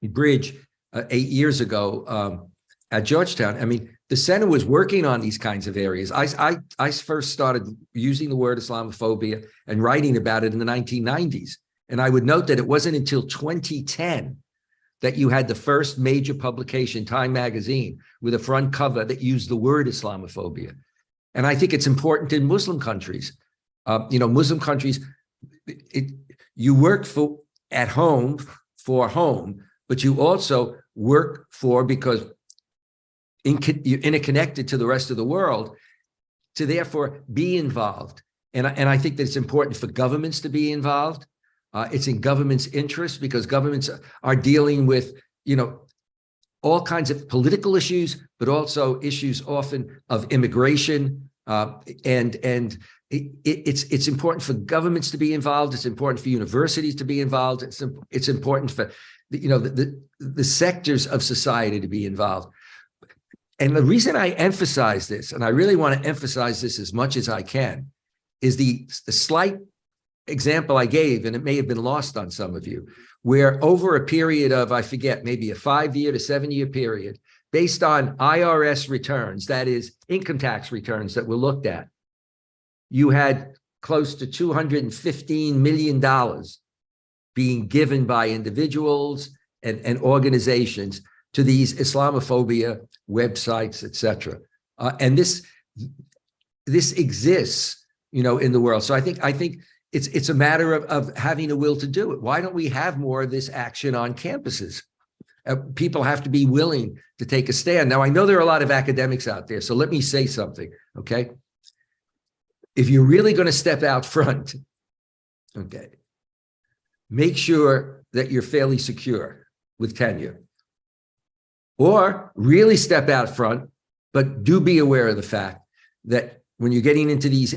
Bridge 8 years ago at Georgetown. I mean, the center was working on these kinds of areas. I first started using the word Islamophobia and writing about it in the 1990s. And I would note that it wasn't until 2010 that you had the first major publication, Time magazine, with a front cover that used the word Islamophobia. And I think it's important in Muslim countries. Muslim countries, you work at home for home, but you also work for, because you're interconnected to the rest of the world, to therefore be involved. And I think that it's important for governments to be involved. It's in government's interest, because governments are dealing with, all kinds of political issues, but also issues often of immigration. And it's important for governments to be involved. It's important for universities to be involved. It's important for the sectors of society to be involved. And the reason I emphasize this, and I really want to emphasize this as much as I can, is the slight example I gave, and it may have been lost on some of you, where over a period of, I forget, maybe a 5-year to 7-year period, based on IRS returns, that is income tax returns that were looked at, you had close to $215 million being given by individuals and organizations to these Islamophobia websites, etc. And this exists, you know, in the world. So I think it's a matter of having a will to do it. Why don't we have more of this action on campuses? People have to be willing to take a stand. Now, I know there are a lot of academics out there, so let me say something, okay? If you're really going to step out front, okay, make sure that you're fairly secure with tenure. Or really step out front, but do be aware of the fact that when you're getting into these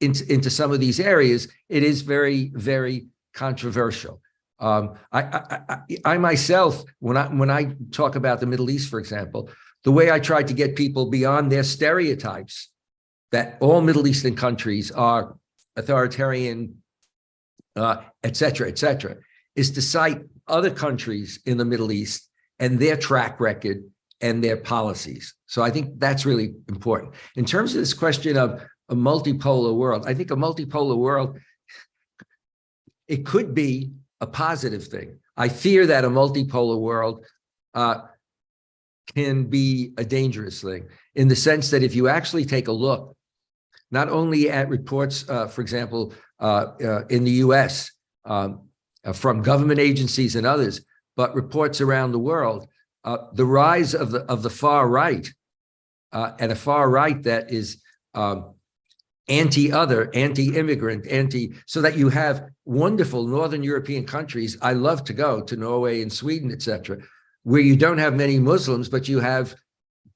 into some of these areas, it is very, very controversial. I myself, when I talk about the Middle East, for example, the way I try to get people beyond their stereotypes that all Middle Eastern countries are authoritarian, et cetera, is to cite other countries in the Middle East and their track record and their policies. So I think that's really important. In terms of this question of a multipolar world, I think a multipolar world, it could be a positive thing. I fear that a multipolar world can be a dangerous thing, in the sense that if you actually take a look, not only at reports, for example, in the US, from government agencies and others, but reports around the world, the rise of the far right, and a far right that is anti-other, anti-immigrant, so that you have wonderful Northern European countries. I love to go to Norway and Sweden, etc., where you don't have many Muslims, but you have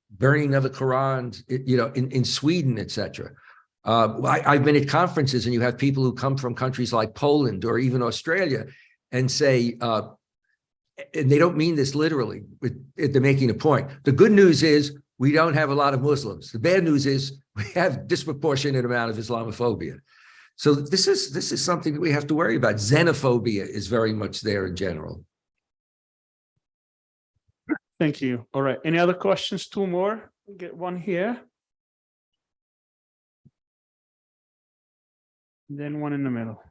burning of the Quran, you know, in Sweden, etc. I've been at conferences and you have people who come from countries like Poland or even Australia and say, and they don't mean this literally, but they're making a point. The good news is we don't have a lot of Muslims. The bad news is we have disproportionate amount of Islamophobia. So this is something that we have to worry about. Xenophobia is very much there in general. Thank you. All right. Any other questions? Two more. We'll get one here. Then one in the middle.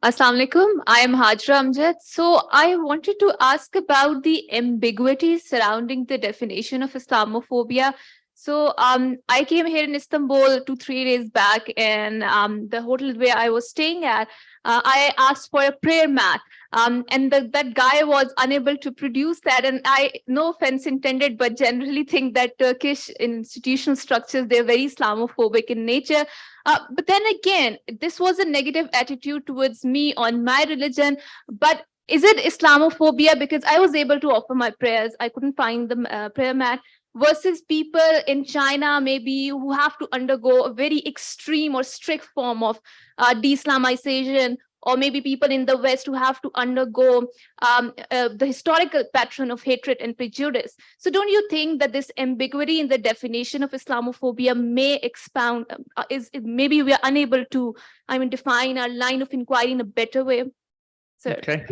Assalamu alaikum. I am Hajra Amjad. So I wanted to ask about the ambiguity surrounding the definition of Islamophobia. So I came here in Istanbul 2-3 days back, and the hotel where I was staying at, I asked for a prayer mat, and that guy was unable to produce that. And I, no offense intended, but generally think that Turkish institutional structures, they're very Islamophobic in nature. But then again, this was a negative attitude towards me on my religion. But is it Islamophobia? Because I was able to offer my prayers. I couldn't find the prayer mat. Versus people in China, maybe, who have to undergo a very extreme or strict form of de-Islamization, or maybe people in the West who have to undergo the historical pattern of hatred and prejudice. So don't you think that this ambiguity in the definition of Islamophobia may expound, maybe we are unable to, define our line of inquiry in a better way? Sir. Okay.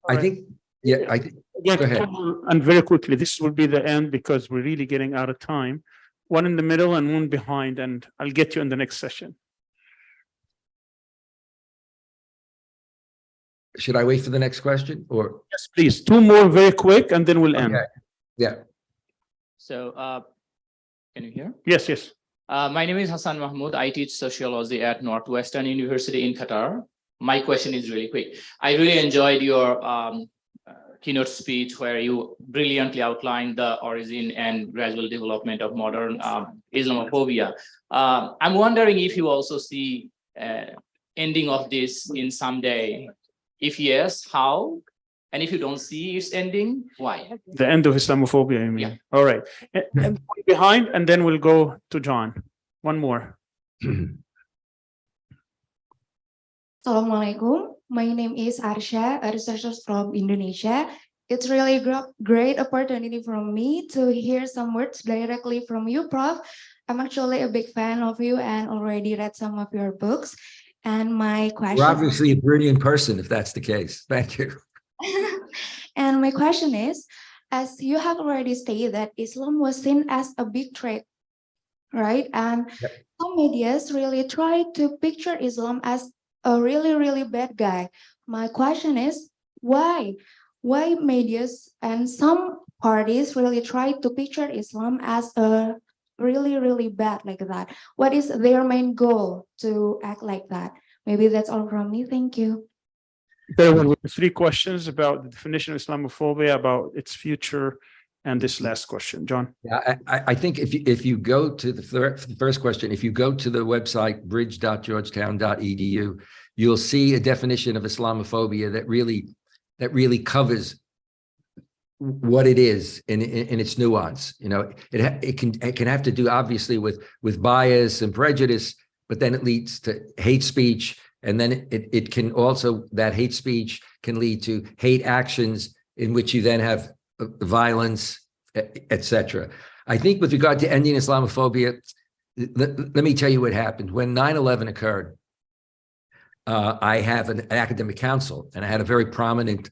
I think, yeah, I think. Again, Go ahead. and very quickly, this will be the end because we're really getting out of time. One in the middle and one behind, and I'll get you in the next session. Should I wait for the next question or? Yes, please. Two more very quick, and then we'll end. Okay. Yeah. So, can you hear? Yes, yes. My name is Hassan Mahmoud. I teach sociology at Northwestern University in Qatar. My question is really quick. I really enjoyed your keynote speech where you brilliantly outlined the origin and gradual development of modern Islamophobia. I'm wondering if you also see ending of this in someday. If yes, how? And if you don't see its ending, why? The end of Islamophobia, I mean. Yeah. All right. And behind, and then we'll go to John. One more. Assalamualaikum. My name is Arsha, a researcher from Indonesia. It's really great opportunity for me to hear some words directly from you, Prof. I'm actually a big fan of you and already read some of your books. And my question— You're obviously a brilliant person, if that's the case. Thank you. And my question is, as you have already stated that Islam was seen as a big threat, right? And some medias really try to picture Islam as a really, really bad guy. My question is, why? why medias and some parties really try to picture Islam as a really bad like that? What is their main goal to act like that? Maybe that's all from me. Thank you. There were 3 questions about the definition of Islamophobia, about its future, and this last question. John? Yeah, I think if you go to the first question, if you go to the website bridge.georgetown.edu, you'll see a definition of Islamophobia that really covers what it is in its nuance. You know, it can have to do obviously with bias and prejudice, but then it leads to hate speech, and then it can also, that hate speech can lead to hate actions in which you then have violence, etc. I think with regard to ending Islamophobia, let me tell you what happened. When 9/11 occurred, I have an academic council, and I had a very prominent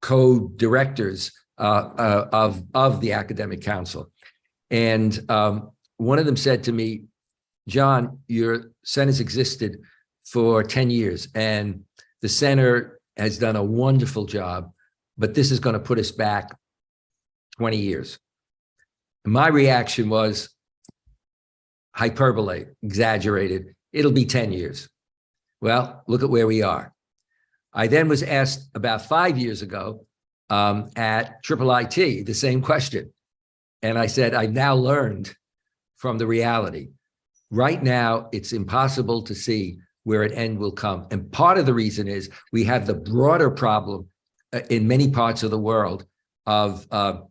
co-directors of the academic council. And one of them said to me, John, your center's existed for 10 years, and the center has done a wonderful job, but this is going to put us back 20 years. And my reaction was hyperbole, exaggerated. It'll be 10 years. Well, look at where we are. I then was asked about 5 years ago at IIIT, the same question. And I said, I've now learned from the reality. Right now, it's impossible to see where an end will come. And part of the reason is we have the broader problem in many parts of the world of a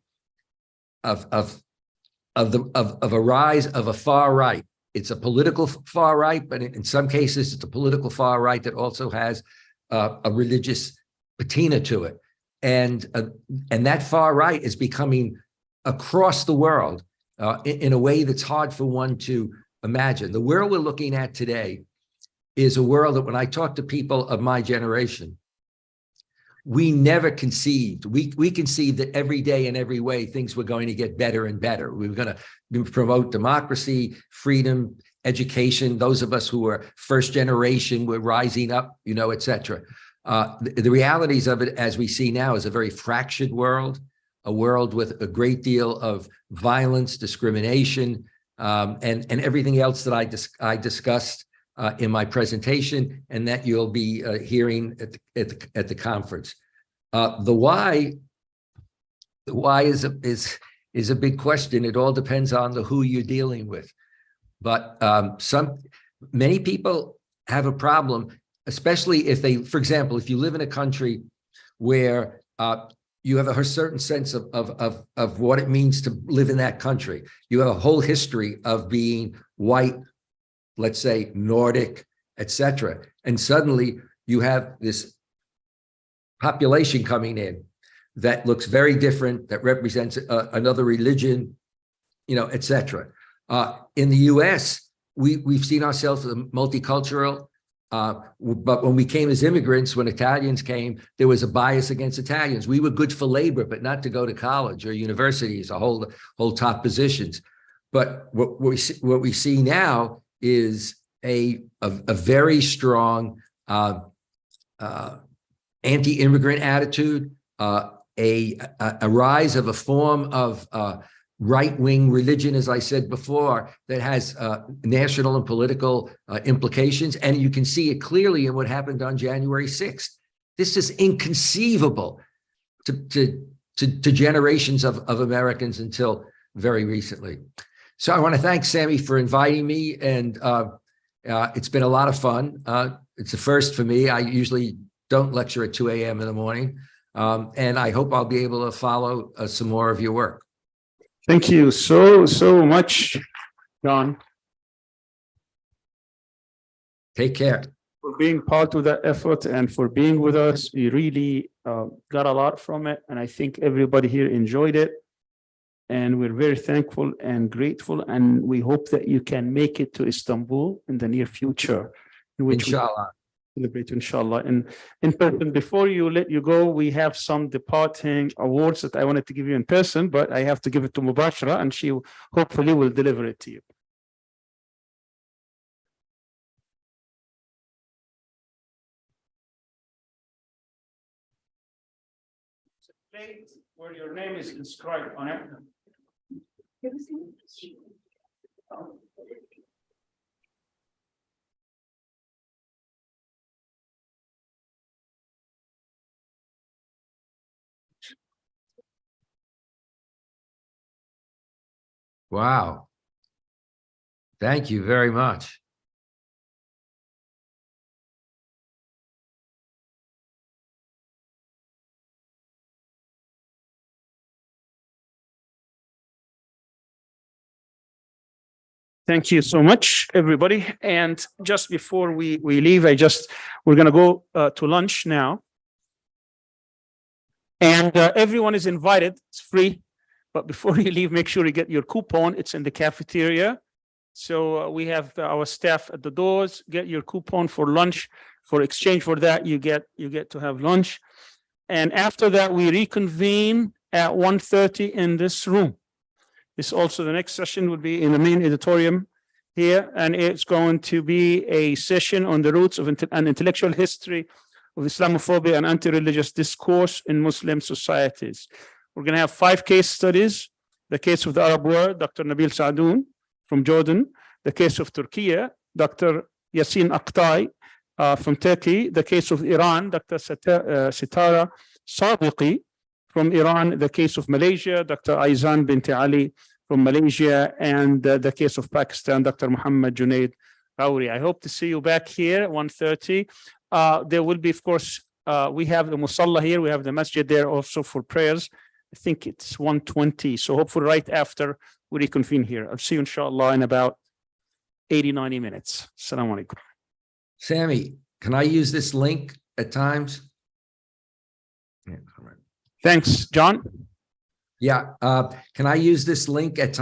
rise of a far right. It's a political far right, but in some cases, it's a political far right that also has a religious patina to it. And that far right is becoming across the world in a way that's hard for one to imagine. The world we're looking at today is a world that when I talk to people of my generation, we never conceived. We conceived that every day in every way, things were going to get better and better. We were going to promote democracy, freedom, education. Those of us who were first generation were rising up, you know, et cetera. The realities of it, as we see now, is a very fractured world, a world with a great deal of violence, discrimination, and everything else that I discussed in my presentation, and that you'll be hearing at the conference. The why is a big question. It all depends on the who you're dealing with. But many people have a problem, especially if they, for example, if you live in a country where you have a certain sense of what it means to live in that country. You have a whole history of being white, let's say Nordic, etc. And suddenly you have this population coming in that looks very different, that represents another religion, you know, etc. In the US, we've seen ourselves as multicultural, but when we came as immigrants, when Italians came, there was a bias against Italians. We were good for labor, but not to go to college or universities or hold top positions. But what we see now is a very strong anti-immigrant attitude, a rise of a form of right-wing religion, as I said before, that has national and political implications. And you can see it clearly in what happened on January 6th. This is inconceivable to generations of Americans until very recently. So I want to thank Sammy for inviting me, and it's been a lot of fun. It's a first for me. I usually don't lecture at 2 a.m. in the morning, and I hope I'll be able to follow some more of your work. Thank you so much, John. Take care. For being part of that effort and for being with us. We really got a lot from it, and I think everybody here enjoyed it. And we're very thankful and grateful, and we hope that you can make it to Istanbul in the near future. In which Inshallah. Celebrate, inshallah. And in person, before let you go, we have some departing awards that I wanted to give you in person, but I have to give it to Mubashara, and she hopefully will deliver it to you. plate where your name is inscribed on it. Wow. Thank you very much. Thank you so much, everybody. And just before we leave, we're going to go to lunch now. And everyone is invited. It's free. But before you leave, make sure you get your coupon. It's in the cafeteria. So we have our staff at the doors. Get your coupon for lunch. For exchange for that, you get to have lunch. And after that, we reconvene at 1:30 in this room. This also, the next session will be in the main auditorium here, and it's going to be a session on the roots of an intellectual history of Islamophobia and anti-religious discourse in Muslim societies. We're going to have 5 case studies. The case of the Arab world, Dr. Nabil Saadoun from Jordan. The case of Turkey, Dr. Yasin Aktay from Turkey. The case of Iran, Dr. Sitara Sadiqi from Iran. The case of Malaysia, Dr. Aizan Binti Ali from Malaysia. And the case of Pakistan, Dr. Muhammad Junaid Ghauri. I hope to see you back here at 1:30. There will be, of course, we have the Musalla here. We have the masjid there also for prayers. I think it's 1:20. So hopefully right after we reconvene here. I'll see you inshallah in about 80-90 minutes. Assalamu alaikum. Sammy, can I use this link at times? Yeah, all right. Thanks, John. Yeah, can I use this link at times?